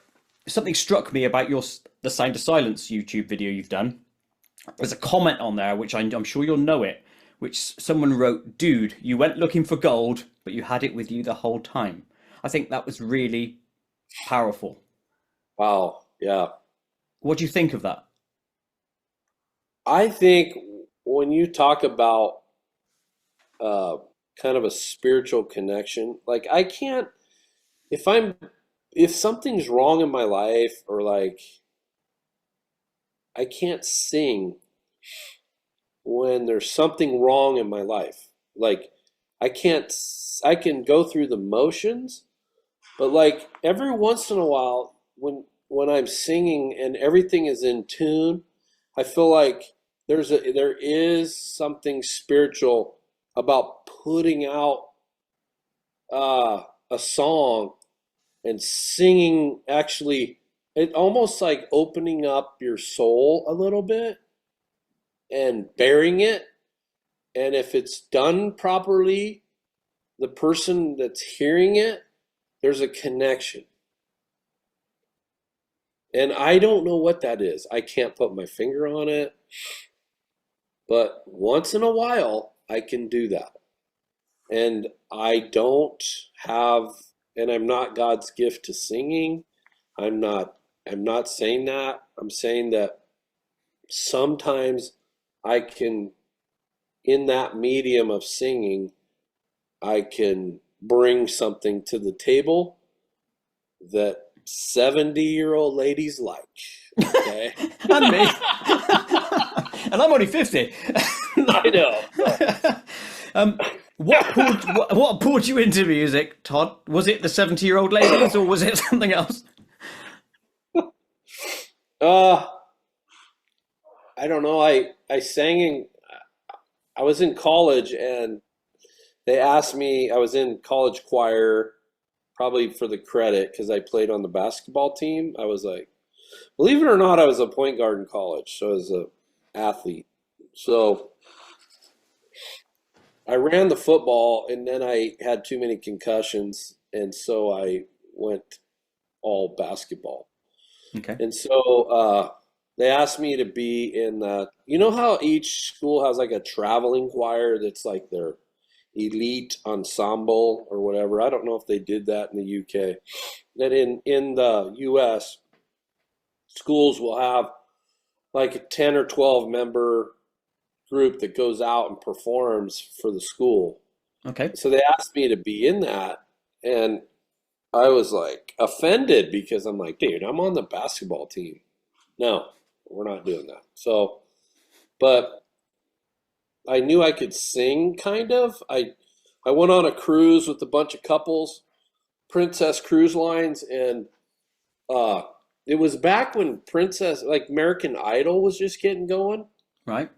something struck me about the Sound of Silence YouTube video you've done. There's a comment on there which I'm sure you'll know it, which someone wrote, "Dude, you went looking for gold, but you had it with you the whole time." I think that was really powerful. Wow. Yeah. What do you think of that? I think when you talk about uh, kind of a spiritual connection, like I can't, if I'm, if something's wrong in my life, or like I can't sing when there's something wrong in my life. Like I can't, I can go through the motions, but like every once in a while, when I'm singing and everything is in tune, I feel like there is something spiritual about putting out a song and singing. Actually, it almost like opening up your soul a little bit and bearing it. And if it's done properly, the person that's hearing it, there's a connection. And I don't know what that is. I can't put my finger on it, but once in a while I can do that. And I don't have, and I'm not God's gift to singing. I'm not I'm not saying that. I'm saying that sometimes I can, in that medium of singing, I can bring something to the table that 70-year-old ladies like. Okay. And me. And I'm only 50. I know. um, what pulled you into music, Todd? Was it the 70-year-old ladies or was it something else? Uh, I don't know. I sang in, I was in college and they asked me, I was in college choir, probably for the credit because I played on the basketball team. I was like, believe it or not, I was a point guard in college, so I was a athlete. So I ran the football, and then I had too many concussions, and so I went all basketball. Okay. And so they asked me to be in the, you know how each school has like a traveling choir that's like their elite ensemble or whatever. I don't know if they did that in the UK. That in the US, schools will have like a 10 or 12 member group that goes out and performs for the school. Okay. So they asked me to be in that, and I was like offended because I'm like, dude, I'm on the basketball team. No, we're not doing that. So, but I knew I could sing kind of. I went on a cruise with a bunch of couples, Princess Cruise Lines, and uh, it was back when like American Idol was just getting going. Right.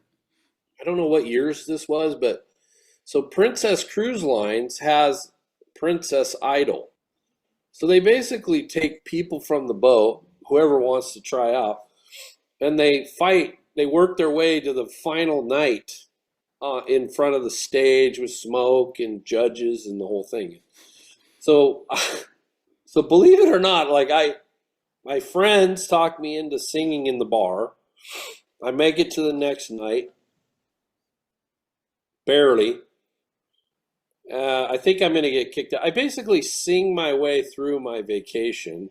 I don't know what years this was, but so Princess Cruise Lines has Princess Idol. So they basically take people from the boat, whoever wants to try out, and they fight. They work their way to the final night in front of the stage with smoke and judges and the whole thing. So, so believe it or not, like my friends talked me into singing in the bar. I make it to the next night, barely. I think I'm going to get kicked out. I basically sing my way through my vacation.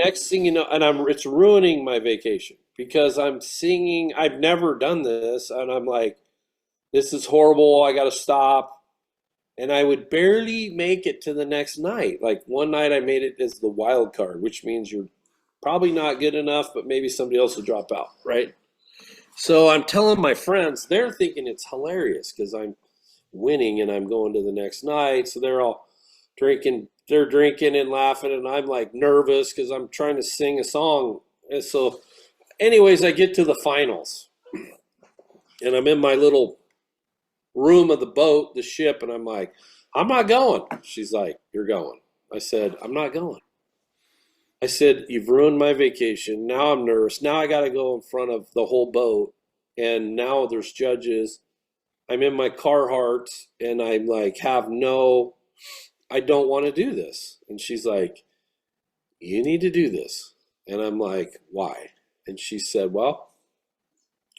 Next thing you know, and it's ruining my vacation because I'm singing. I've never done this, and I'm like, this is horrible. I got to stop. And I would barely make it to the next night. Like one night I made it as the wild card, which means you're probably not good enough, but maybe somebody else will drop out, right? So I'm telling my friends, they're thinking it's hilarious because I'm winning and I'm going to the next night. So they're all drinking. They're drinking and laughing, and I'm like nervous because I'm trying to sing a song. And so, anyways, I get to the finals, and I'm in my little room of the boat, the ship, and I'm like, I'm not going. She's like, you're going. I said, I'm not going. I said, you've ruined my vacation. Now I'm nervous. Now I got to go in front of the whole boat, and now there's judges. I'm in my Carhartt, and I'm like, I don't want to do this. And she's like, you need to do this. And I'm like, why? And she said, well,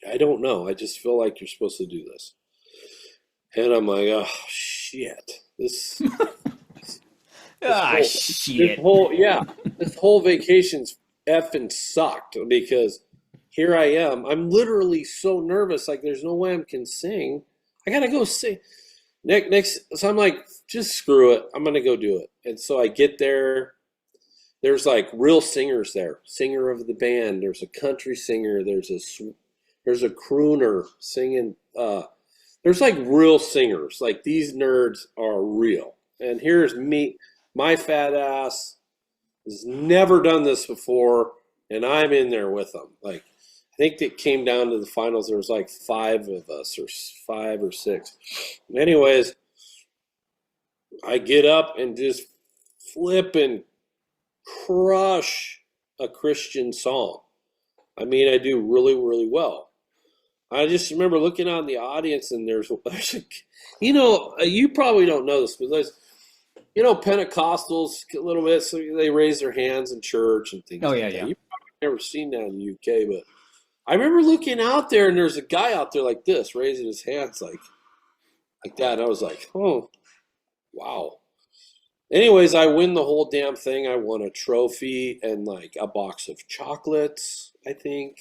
I don't know. I just feel like you're supposed to do this. And I'm like, oh, shit. This Shit. This whole vacation's effing sucked because here I am. I'm literally so nervous. Like, there's no way I can sing. I got to go sing. So I'm like, just screw it. I'm going to go do it. And so I get there. There's like real singers there. Singer of the band. There's a country singer. There's a crooner singing. There's like real singers. Like these nerds are real. And here's me, my fat ass has never done this before. And I'm in there with them. Like, I think it came down to the finals. There was like 5 of us, or 5 or 6. Anyways, I get up and just flip and crush a Christian song. I mean, I do really, really well. I just remember looking out in the audience, and there's you probably don't know this, but there's, Pentecostals a little bit, so they raise their hands in church and things. Oh, like yeah, that. yeah. You've probably never seen that in the UK, but I remember looking out there, and there's a guy out there like this, raising his hands like that. And I was like, oh, wow. Anyways, I win the whole damn thing. I won a trophy and like a box of chocolates, I think.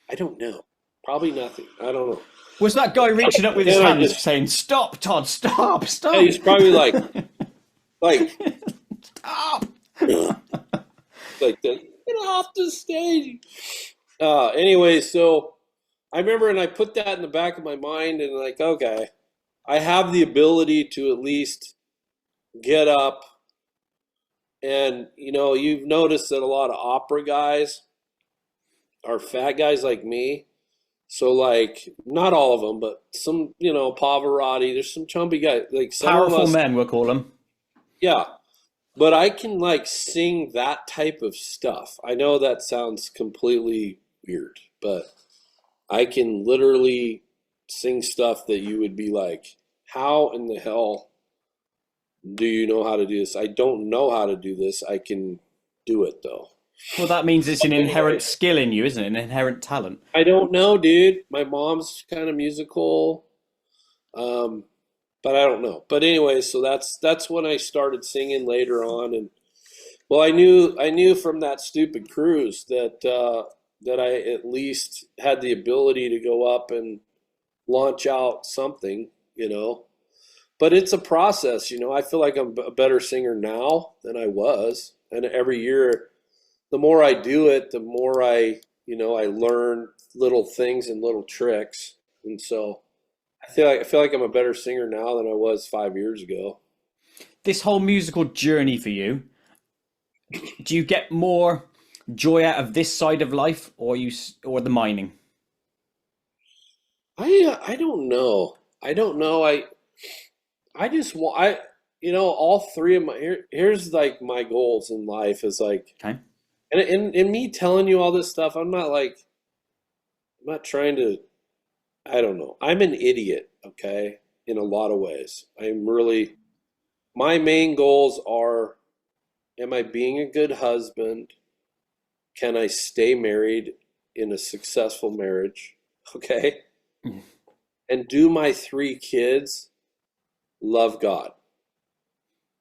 I don't know. Probably nothing. I don't know. Was that guy reaching up with his hands saying, stop, Todd, stop, stop? Yeah, he's probably like, stop. like, get off the stage. Anyway, so I remember, and I put that in the back of my mind, and like, okay, I have the ability to at least get up. And, you've noticed that a lot of opera guys are fat guys like me. So, like, not all of them, but some, Pavarotti, there's some chubby guys. Like Powerful men, we'll call them. Yeah. But I can, like, sing that type of stuff. I know that sounds completely weird, but I can literally sing stuff that you would be like, how in the hell do you know how to do this? I don't know how to do this. I can do it, though. Well, that means it's an inherent skill in you, isn't it? An inherent talent. I don't know, dude. My mom's kind of musical, but I don't know. But anyway, so that's when I started singing later on, and well, I knew from that stupid cruise that I at least had the ability to go up and launch out something, But it's a process, I feel like I'm a better singer now than I was, and every year, the more I do it, the more I learn little things and little tricks, and so I feel like I'm a better singer now than I was 5 years ago. This whole musical journey for you, do you get more joy out of this side of life, or the mining? I don't know. I don't know. I just want all three of my here's like my goals in life is like, Okay. and me telling you all this stuff, I'm not trying to, I don't know. I'm an idiot, okay, in a lot of ways. My main goals are, am I being a good husband? Can I stay married in a successful marriage? Okay. And do my three kids love God?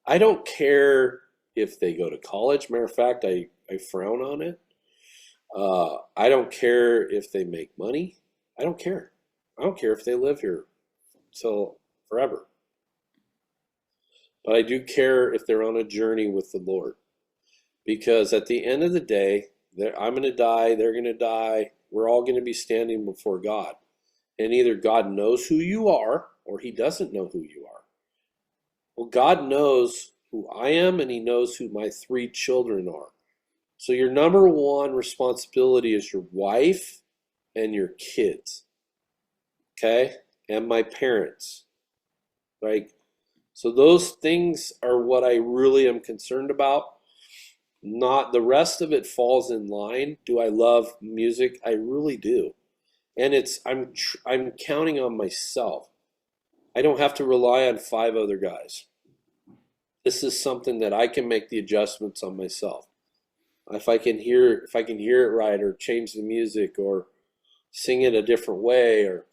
I don't care if they go to college. Matter of fact, I frown on it. I don't care if they make money. I don't care. I don't care if they live here till forever. But I do care if they're on a journey with the Lord. Because at the end of the day, I'm going to die, they're going to die, we're all going to be standing before God. And either God knows who you are or he doesn't know who you are. Well, God knows who I am and he knows who my three children are. So your number one responsibility is your wife and your kids. Okay? And my parents. Right? So those things are what I really am concerned about. Not the rest of it falls in line. Do I love music? I really do. And I'm counting on myself. I don't have to rely on five other guys. This is something that I can make the adjustments on myself. If I can hear it right, or change the music, or sing it a different way, or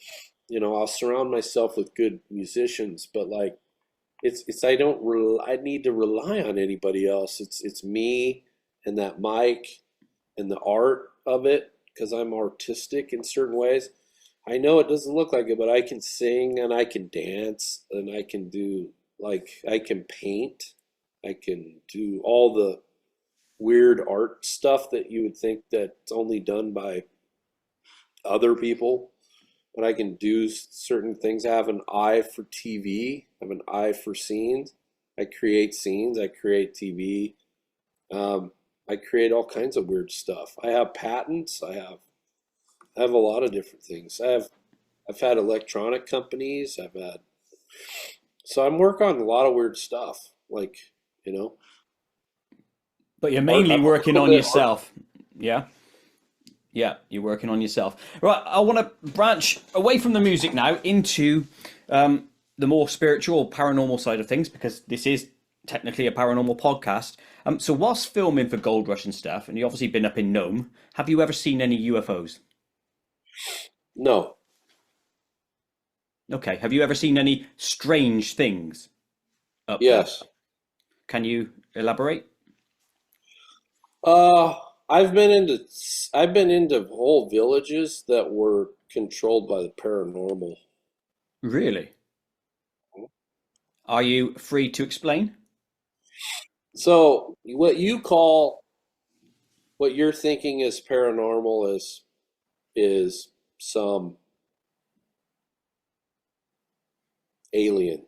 I'll surround myself with good musicians. But like, I need to rely on anybody else. It's me and that mic and the art of it, because I'm artistic in certain ways. I know it doesn't look like it, but I can sing and I can dance and I can do, like, I can paint. I can do all the weird art stuff that you would think that's only done by other people. But I can do certain things. I have an eye for TV. I have an eye for scenes. I create scenes. I create TV. I create all kinds of weird stuff. I have patents. I have a lot of different things. I've had electronic companies. So I'm working on a lot of weird stuff. Like, you know, But you're art. mainly I'm a working little on bit art. yourself. Yeah. Yeah, you're working on yourself. Right, I want to branch away from the music now into the more spiritual, paranormal side of things, because this is technically a paranormal podcast. So whilst filming for Gold Rush and stuff, and you've obviously been up in Nome, have you ever seen any UFOs? No. Okay. Have you ever seen any strange things up there? Yes. Can you elaborate? Uh, I've been into whole villages that were controlled by the paranormal. Really? Are you free to explain? So what you're thinking is paranormal is some alien.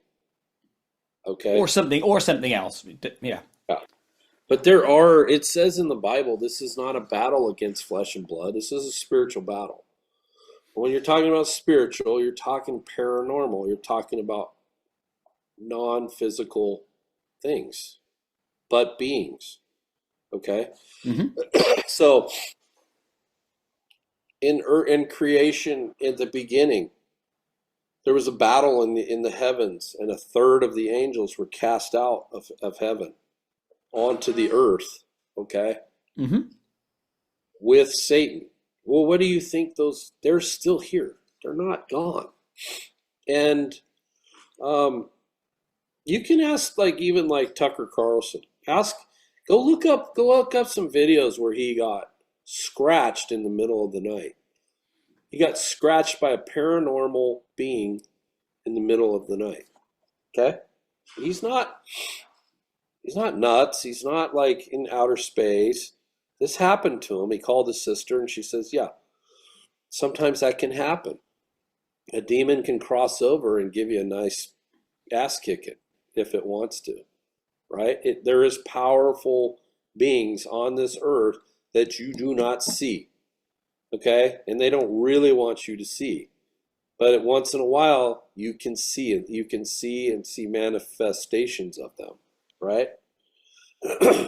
Okay. Or something else. Yeah. Yeah. But it says in the Bible, this is not a battle against flesh and blood. This is a spiritual battle. When you're talking about spiritual, you're talking paranormal. You're talking about non-physical things, but beings. Okay. Hmm. So in creation, in the beginning, there was a battle in the heavens, and a third of the angels were cast out of heaven onto the earth. Okay. Hmm. With Satan. Well, what do you think they're still here. They're not gone. And you can ask, like, even like Tucker Carlson. Go look up some videos where he got scratched in the middle of the night. He got scratched by a paranormal being in the middle of the night. Okay? He's not nuts. He's not like in outer space. This happened to him. He called his sister and she says, yeah, sometimes that can happen. A demon can cross over and give you a nice ass kicking if it wants to, right? There is powerful beings on this earth that you do not see, okay? And they don't really want you to see. But once in a while, you can see it. You can see and see manifestations of them, right?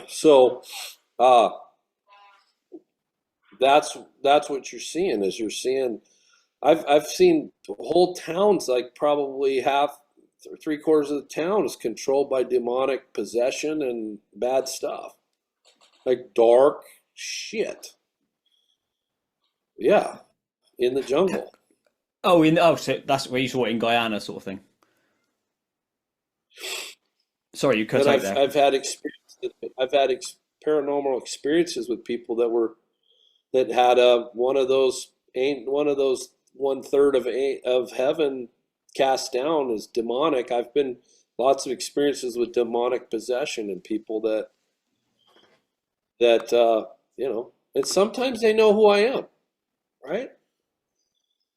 So that's what you're seeing. Is you're seeing. I've seen whole towns, like probably half, three-quarters of the town is controlled by demonic possession and bad stuff, like dark shit. Yeah, in the jungle. So that's where you saw it in Guyana, sort of thing. Sorry, you cut And out there. I've had paranormal experiences with people that had one of those 1/3 of heaven cast down as demonic. I've been lots of experiences with demonic possession and people that and sometimes they know who I am, right?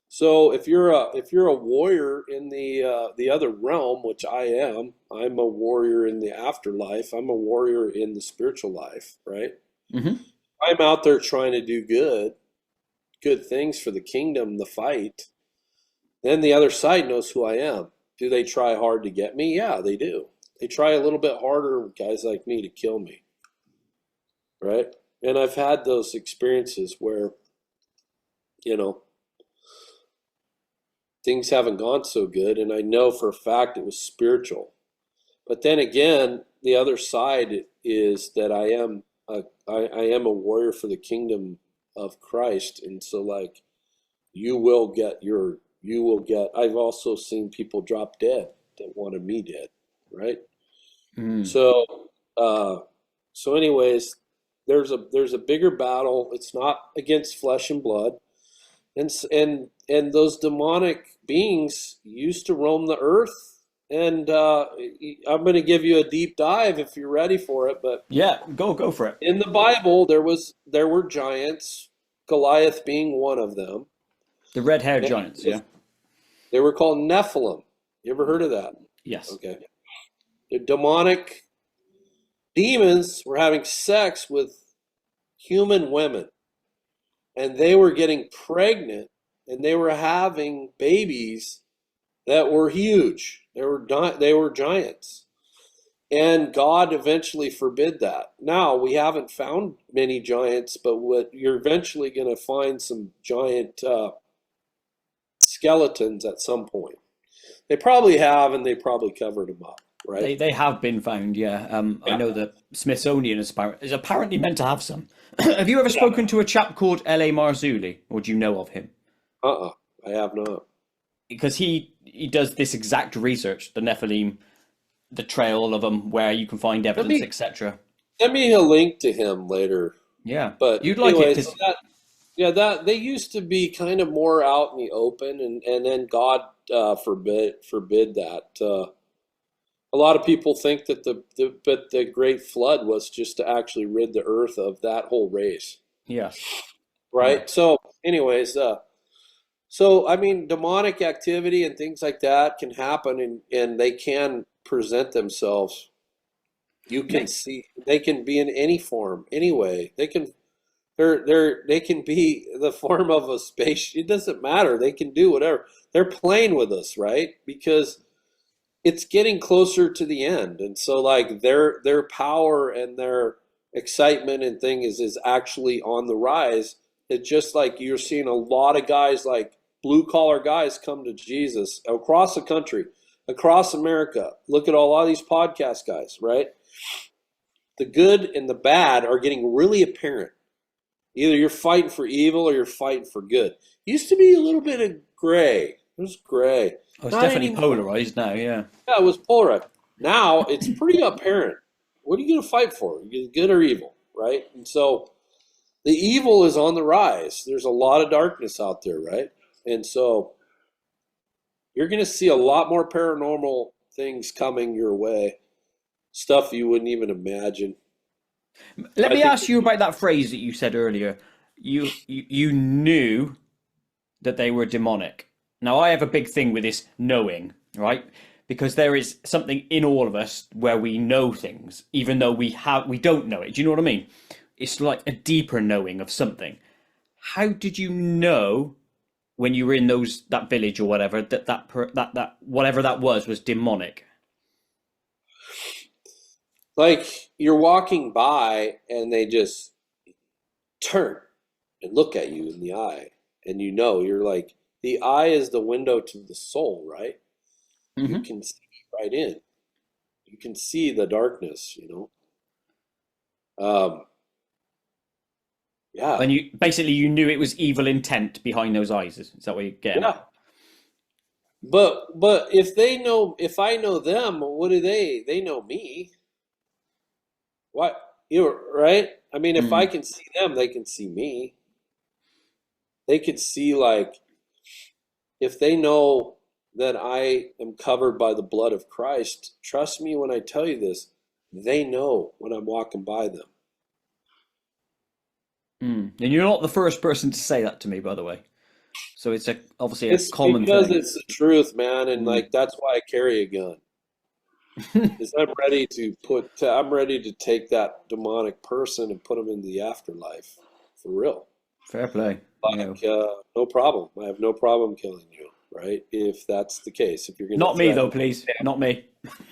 So if you're a warrior in the other realm, which I am, I'm a warrior in the afterlife. I'm a warrior in the spiritual life, right? Mm-hmm. I'm out there trying to do good things for the kingdom, the fight. Then the other side knows who I am. Do they try hard to get me? Yeah, they do. They try a little bit harder, guys like me, to kill me, right? And I've had those experiences where, things haven't gone so good, and I know for a fact it was spiritual. But then again, the other side is that I am a warrior for the kingdom of Christ, and so like you will get. I've also seen people drop dead that wanted me dead, right? Mm. So anyways, there's a bigger battle. It's not against flesh and blood. And those demonic beings used to roam the earth, and I'm going to give you a deep dive if you're ready for it. But Yeah, go for it. in the Bible, there were giants, Goliath being one of them. The red-haired giants, yeah. They were called Nephilim. You ever heard of that? Yes. Okay. The demonic demons were having sex with human women, and they were getting pregnant, and they were having babies that were huge. They were giants. And God eventually forbid that. Now, we haven't found many giants, but what you're eventually going to find some giant skeletons at some point. They probably have, and they probably covered them up, right? They have been found, yeah. I know the Smithsonian is apparently meant to have some. Have you ever spoken to a chap called L.A. Marzulli, or do you know of him? I have not. Because he does this exact research, the Nephilim, the trail of them, where you can find evidence, etc. Send me a link to him later. Yeah, But you'd like anyways, it. that they used to be kind of more out in the open, and then God forbid that. A lot of people think that the Great Flood was just to actually rid the earth of that whole race. Yeah. Right. Yeah. So, anyways, so I mean, demonic activity and things like that can happen, and they can present themselves. You can see they can be in any form, any way. They can be the form of a space. It doesn't matter. They can do whatever. They're playing with us, right? Because it's getting closer to the end, and so like their power and their excitement and thing is actually on the rise. It's just like you're seeing a lot of guys, like blue collar guys, come to Jesus across the country, across America. Look at a lot of these podcast guys, right? The good and the bad are getting really apparent. Either you're fighting for evil or you're fighting for good. Used to be a little bit of gray. It was gray. Oh, it's Not definitely anymore. polarized now, yeah. Yeah, it was polarized. Now it's pretty apparent. What are you going to fight for? Good or evil, right? And so the evil is on the rise. There's a lot of darkness out there, right? And so you're going to see a lot more paranormal things coming your way, stuff you wouldn't even imagine. Let me ask you about that phrase that you said earlier. You knew that they were demonic. Now, I have a big thing with this knowing, right? Because there is something in all of us where we know things, even though we don't know it. Do you know what I mean? It's like a deeper knowing of something. How did you know when you were in that village or whatever that whatever that was demonic? Like you're walking by and they just turn and look at you in the eye, and you're like, the eye is the window to the soul, right? You Hmm. can see right in. You can see the darkness, yeah, And you knew it was evil intent behind those eyes. Is that what you're getting yeah. at? But if I know them, what do they? They know me. What right? I mean, if I Mm. can see them, they can see me. They could see, like, if they know that I am covered by the blood of Christ. Trust me when I tell you this. They know when I'm walking by them. Mm. And you're not the first person to say that to me, by the way. So it's obviously a It's common because thing. it's the truth, man, and Mm. like that's why I carry a gun. Is I'm ready to take that demonic person and put them into the afterlife for real. Fair play. Yeah. Like, no problem. I have no problem killing you, right? If that's the case, if you're going to Not me, threaten though, please. Not me.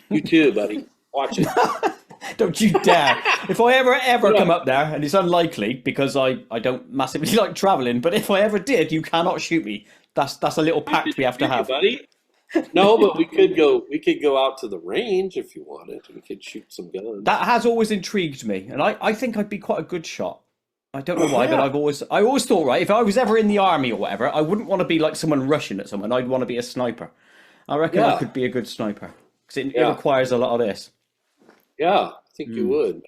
you too, buddy. Watch it. Don't you dare. If I ever Yeah, come up there, and it's unlikely because I don't massively like traveling, but if I ever did, you cannot shoot me. That's a little I'm not pact we have to shoot you, have. buddy. No, but we could go out to the range if you wanted. We could shoot some That guns. has always intrigued me, and I think I'd be quite a good shot. I don't know why, but Yeah, I always thought, right, if I was ever in the army or whatever, I wouldn't want to be like someone rushing at someone. I'd want to be a sniper. I reckon I yeah, could be a good sniper because it yeah, requires a lot of this. yeah. I think you would.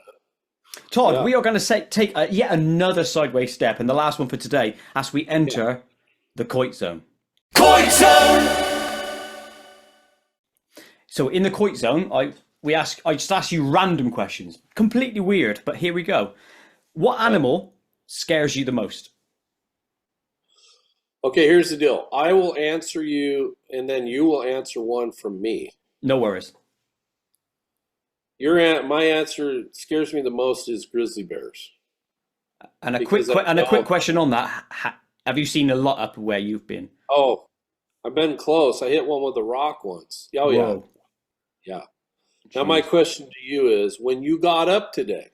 Todd, Yeah. we are going to take yet another sideways step, and the last one for today, as we Yeah. enter the Koit zone. Koit zone. So in the Koit zone, I just ask you random questions, completely weird, but here we go. What Okay. animal scares you the most? Okay, here's the deal. I will answer you, and then you will answer one from me. No worries. My answer scares me the most is grizzly bears And because I a quick know. question on that: have you seen a lot up where you've been? Oh, I've been close. I hit one with a rock once. Oh yeah, Whoa, yeah. Now my jeez. question to you is: when you got up today,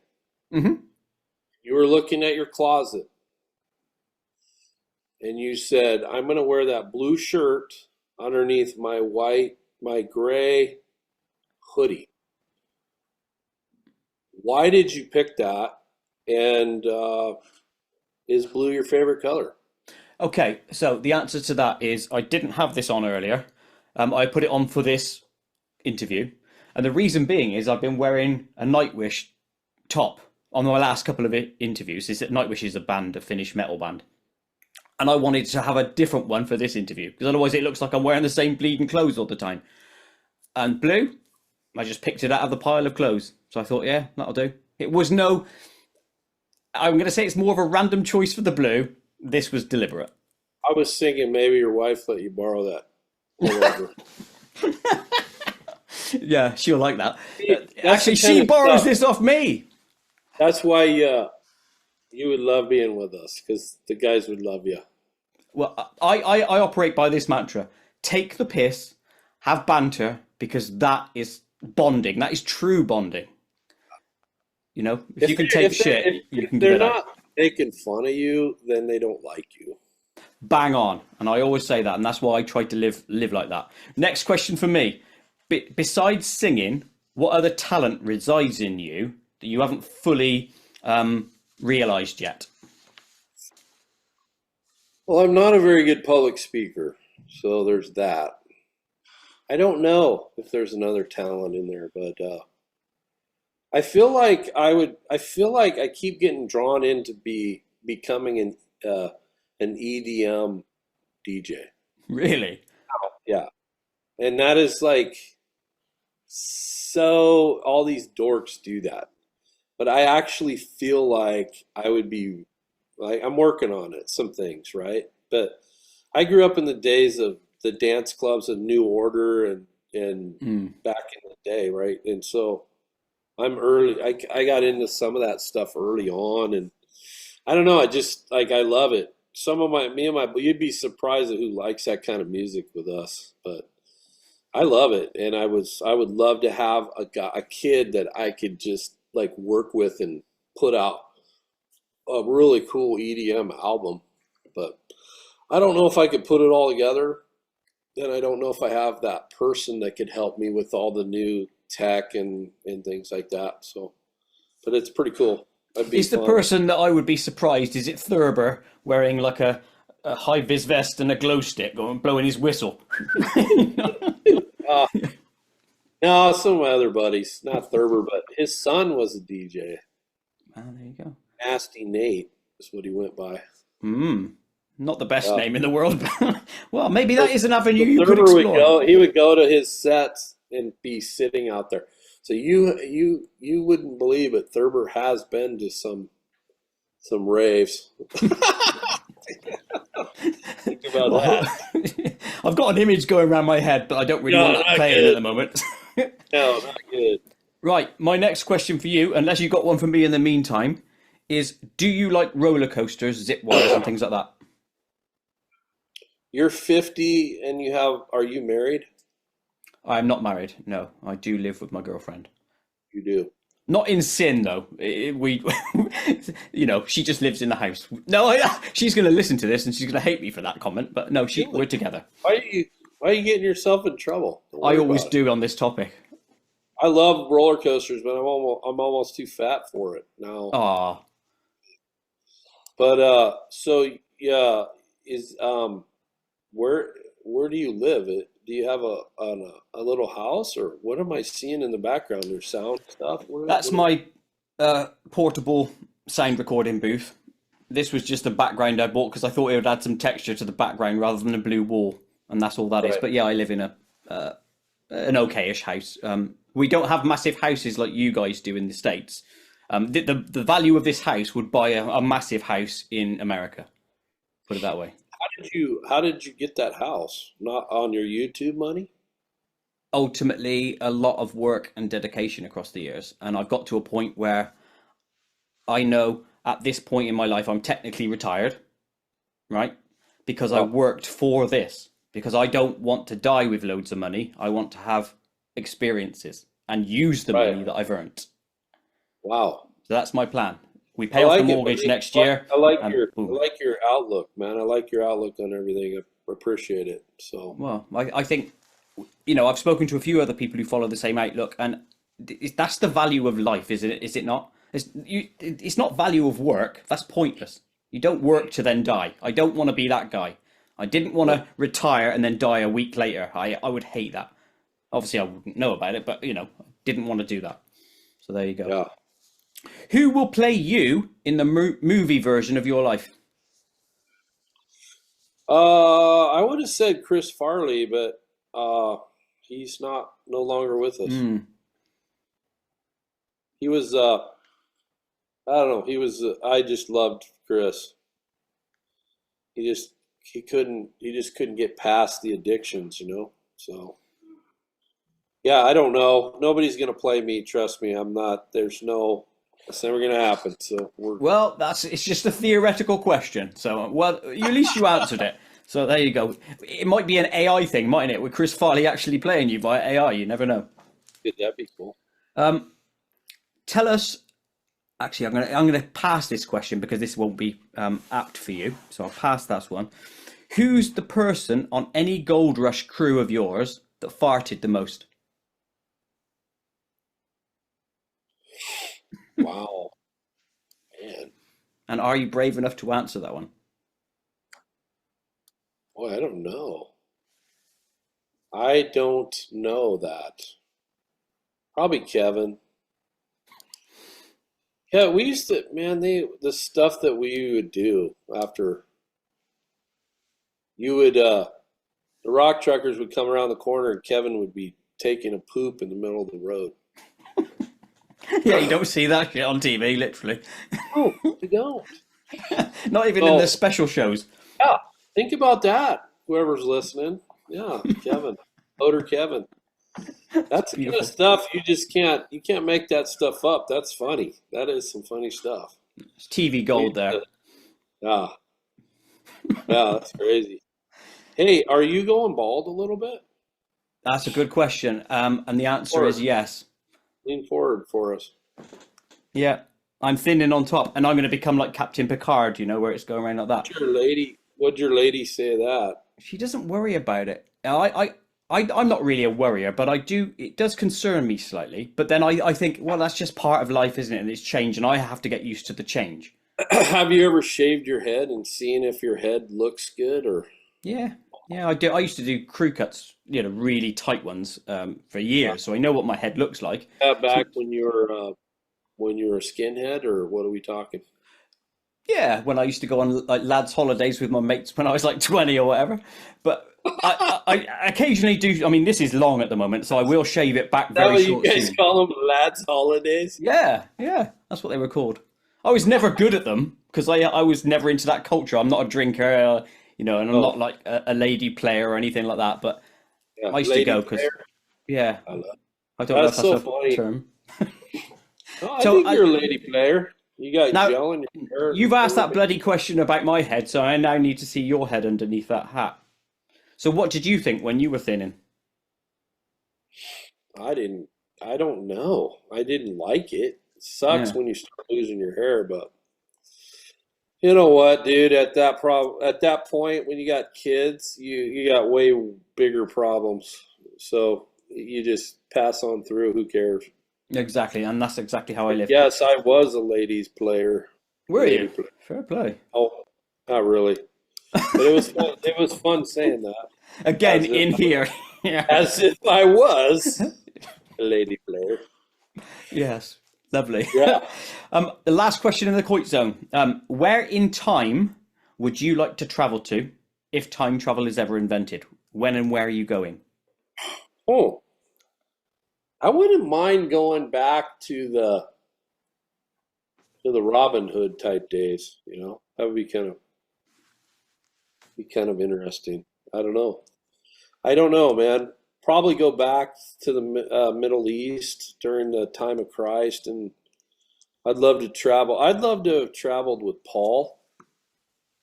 Hmm. you were looking at your closet, and you said, "I'm going to wear that blue shirt underneath my gray hoodie." Why did you pick that? And is blue your favorite color? Okay, so the answer to that is I didn't have this on earlier. I put it on for this interview, and the reason being is I've been wearing a Nightwish top on my last couple of interviews. Is that Nightwish is a band, a Finnish metal band, and I wanted to have a different one for this interview because otherwise it looks like I'm wearing the same bleeding clothes all the time. And blue, I just picked it out of the pile of clothes, so I thought, yeah, that'll do. It was no. I'm going to say it's more of a random choice for the blue. This was deliberate. I was thinking maybe your wife let you borrow that pullover. Yeah, she'll like that. That's the Actually, kind she of borrows stuff. this off me. That's why you would love being with us because the guys would love you. Well, I operate by this mantra: take the piss, have banter, because that is bonding. That is true bonding. You know, if you If can they're, take if they're, shit, if, you if can give they're it out. not making fun of you, then they don't like you. Bang on. And I always say that, and that's why I try to live like that. Next question for me: besides singing, what other talent resides in you that you haven't fully realized yet? Well, I'm not a very good public speaker, so there's that. I don't know if there's another talent in there, but I feel like I keep getting drawn into becoming an EDM DJ. Really? Yeah, and that is like, so all these dorks do that, but I actually feel like I would be like, I'm working on it, some things, right? But I grew up in the days of the dance clubs of New Order and back in the day, right? And so I'm early. I got into some of that stuff early on, and I don't know. I just like I love it. Some of you'd be surprised at who likes that kind of music with us, but I love it, and I would love to have a kid that I could just like work with and put out a really cool EDM album, but I don't know if I could put it all together. And I don't know if I have that person that could help me with all the new tech and things like that. So, but it's pretty cool. Is the person that I would be surprised, is it Thurber wearing like a high vis vest and a glow stick going blowing his whistle? No, some of my other buddies, not Thurber, but his son was a DJ. Ah, there you go. Nasty Nate is what he went by. Not the best name in the world. Well, maybe that is an avenue you could Thurber explore. he would go to his sets and be sitting out there. So you wouldn't believe it. Thurber has been to some raves. Think about that. I've got an image going around my head, but I don't really want to play it at the moment. No, not good. Right, my next question for you, unless you've got one for me in the meantime, is do you like roller coasters, zip wires, and things like that? You're 50 and are you married? I am not married. No, I do live with my girlfriend. You do. Not in sin, though. We, she just lives in the house. No, she's going to listen to this and she's going to hate me for that comment. But no, we're together. Why are you getting yourself in trouble? I always do on this topic. I love roller coasters, but I'm almost too fat for it now. Ah. But so yeah, where do you live? Do you have a little house, or what am I seeing in the background? There's sound stuff. That's my portable sound recording booth. This was just a background I bought because I thought it would add some texture to the background rather than a blue wall, and that's all that is. But yeah, I live in an okayish house. We don't have massive houses like you guys do in the States. The value of this house would buy a massive house in America. Put it that way. How did you get that house? Not on your YouTube money? Ultimately, a lot of work and dedication across the years. And I've got to a point where I know at this point in my life, I'm technically retired, right? Because I worked for this. Because I don't want to die with loads of money. I want to have experiences and use the money that I've earned. Wow. So that's my plan. We pay off the mortgage next year. I like your outlook, man. I like your outlook on everything. I appreciate it. So well, I think I've spoken to a few other people who follow the same outlook, and that's the value of life, isn't it? Is it not? It's not value of work. That's pointless. You don't work to then die. I don't want to be that guy. I didn't want to retire and then die a week later. I would hate that. Obviously, I wouldn't know about it, but didn't want to do that. So there you go. Yeah. Who will play you in the movie version of your life? I would have said Chris Farley, but he's no longer with us. He was I don't know. He was. I just loved Chris. He just couldn't get past the addictions, So yeah, I don't know. Nobody's gonna play me. Trust me, I'm not. It's never gonna happen. So it's just a theoretical question. So at least you answered it. So there you go. It might be an AI thing, mightn't it? With Chris Farley actually playing you via AI, you never know. Yeah, that'd be cool. Tell us. Actually, I'm gonna pass this question because this won't be apt for you. So I'll pass that one. Who's the person on any Gold Rush crew of yours that farted the most? Wow, man. And are you brave enough to answer that one? Boy, I don't know. I don't know that. Probably Kevin. Yeah, we used to, man, the stuff that we would do after the rock truckers would come around the corner and Kevin would be taking a poop in the middle of the road. Yeah, you don't see that shit on TV, literally. Oh, you don't. Not even in the special shows. Yeah, think about that, whoever's listening. Yeah, Kevin, Motor Kevin. It's That's the kind of beautiful. stuff you can't make that stuff up. That's funny. That is some funny stuff. It's TV We gold used there. to- Yeah, yeah, that's crazy. Hey, are you going bald a little bit? That's a good question. And the answer Or is yes. lean forward for us. Yeah. I'm thinning on top, and I'm going to become like Captain Picard, where it's going around like that. What'd your lady say that? She doesn't worry about it. I'm not really a worrier, but I do. It does concern me slightly. But then I think, well, that's just part of life, isn't it? And it's change, and I have to get used to the change. Have you ever shaved your head and seen if your head looks good or Yeah, yeah, I do. I used to do crew cuts, really tight ones, for years, so I know what my head looks like. that So back when you were a skinhead or what are we talking? yeah, when I used to go on like lads' holidays with my mates when I was like 20 or whatever. But I occasionally do. I mean, this is long at the moment, so I will shave it back Is that very what you short guys soon. call them, lads' holidays? Yeah, yeah, that's what they were called. I was never good at them because I was never into that culture. I'm not a drinker, and I'm Oh, not like a lady player or anything like that. But yeah, I used to lady go player. because, yeah, I love. I don't know if That's that's so a funny. term. No, I So think you're a lady player. You got now gel in your hair. It you've looks asked really that bloody question about my head, so I now need to see your head underneath that hat. So what did you think when you were thinning? I didn't. I don't know. I didn't like it. It sucks Yeah, when you start losing your hair, but you know what, dude? At that point, when you got kids, you got way bigger problems. So you just pass on through. Who cares? exactly, and that's exactly how I But live. yes, I was a ladies player, Were lady you? player. Fair play. Oh, not really, but it was fun. It was fun saying that Again, as if in here. Yeah. as if I was a lady player. Yes. Lovely. Yeah. The last question in the Koit zone. Where in time would you like to travel to if time travel is ever invented? When and where are you going? Oh, I wouldn't mind going back to the Robin Hood type days. You know, that would be kind of interesting. I don't know. I don't know, man. Probably go back to the Middle East during the time of Christ, and I'd love to travel. I'd love to have traveled with Paul.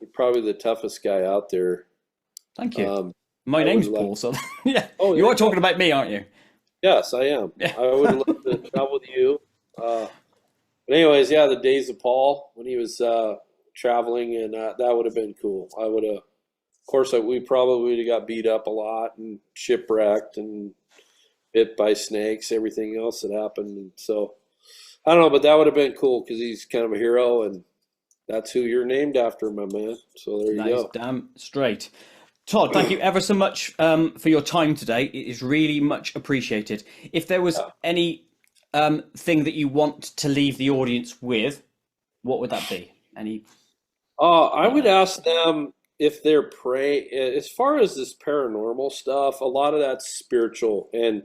He's probably the toughest guy out there. Thank you. Um, My I would name's like. Paul, so yeah, Oh you yeah, are talking about me, aren't you? yes, I am. Yeah. I would love to travel with you. Uh, but anyways, yeah, the days of Paul when he was traveling, and that would have been cool. I would have. Of course, we probably would have got beat up a lot and shipwrecked and bit by snakes, everything else that happened. And so I don't know, but that would have been cool because he's kind of a hero, and that's who you're named after, my man. So there you That is go. damn straight. Todd, thank you ever so much for your time today. It is really much appreciated. If there was Yeah. any thing that you want to leave the audience with, what would that be? Any I would ask them if they're praying. As far as this paranormal stuff, a lot of that's spiritual, and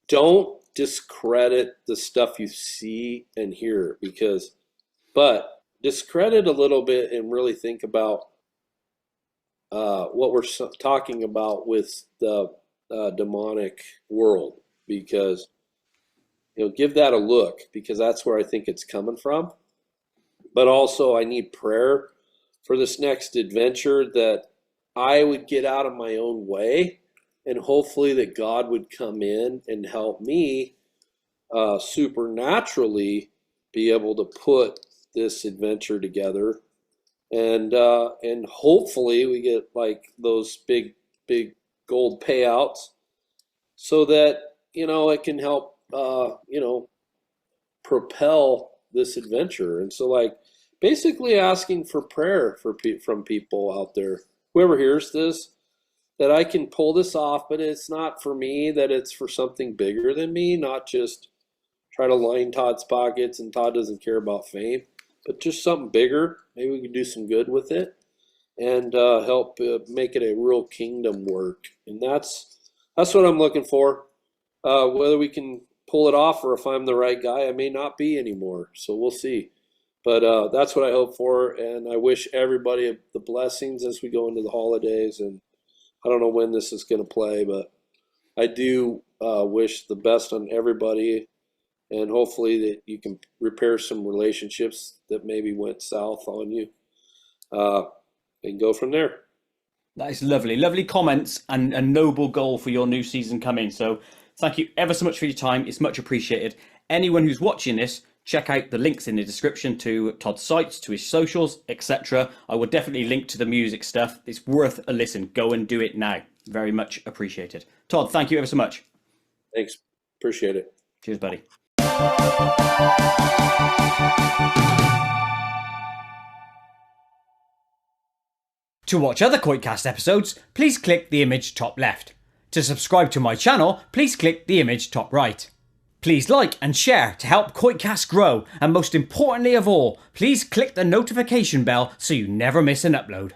don't discredit the stuff you see and hear but discredit a little bit and really think about what we're talking about with the demonic world because give that a look because that's where I think it's coming from. But also, I need prayer for this next adventure that I would get out of my own way and hopefully that God would come in and help me supernaturally be able to put this adventure together and hopefully we get like those big gold payouts so that it can help propel this adventure. And so like basically asking for prayer from people out there, whoever hears this, that I can pull this off, but it's not for me, that it's for something bigger than me, not just try to line Todd's pockets and Todd doesn't care about fame, but just something bigger. Maybe we can do some good with it and help make it a real kingdom work. And that's what I'm looking for. Whether we can pull it off or if I'm the right guy, I may not be anymore. So we'll see. But that's what I hope for. And I wish everybody the blessings as we go into the holidays. And I don't know when this is going to play, but I do wish the best on everybody, and hopefully that you can repair some relationships that maybe went south on you, and go from there. That is lovely. Lovely comments and a noble goal for your new season coming. So thank you ever so much for your time. It's much appreciated. Anyone who's watching this, check out the links in the description to Todd's sites, to his socials, etc. I will definitely link to the music stuff. It's worth a listen. Go and do it now. Very much appreciated. Todd, thank you ever so much. Thanks. Appreciate it. Cheers, buddy. To watch other KoitCast episodes, please click the image top left. To subscribe to my channel, please click the image top right. Please like and share to help KoitCast grow, and most importantly of all, please click the notification bell so you never miss an upload.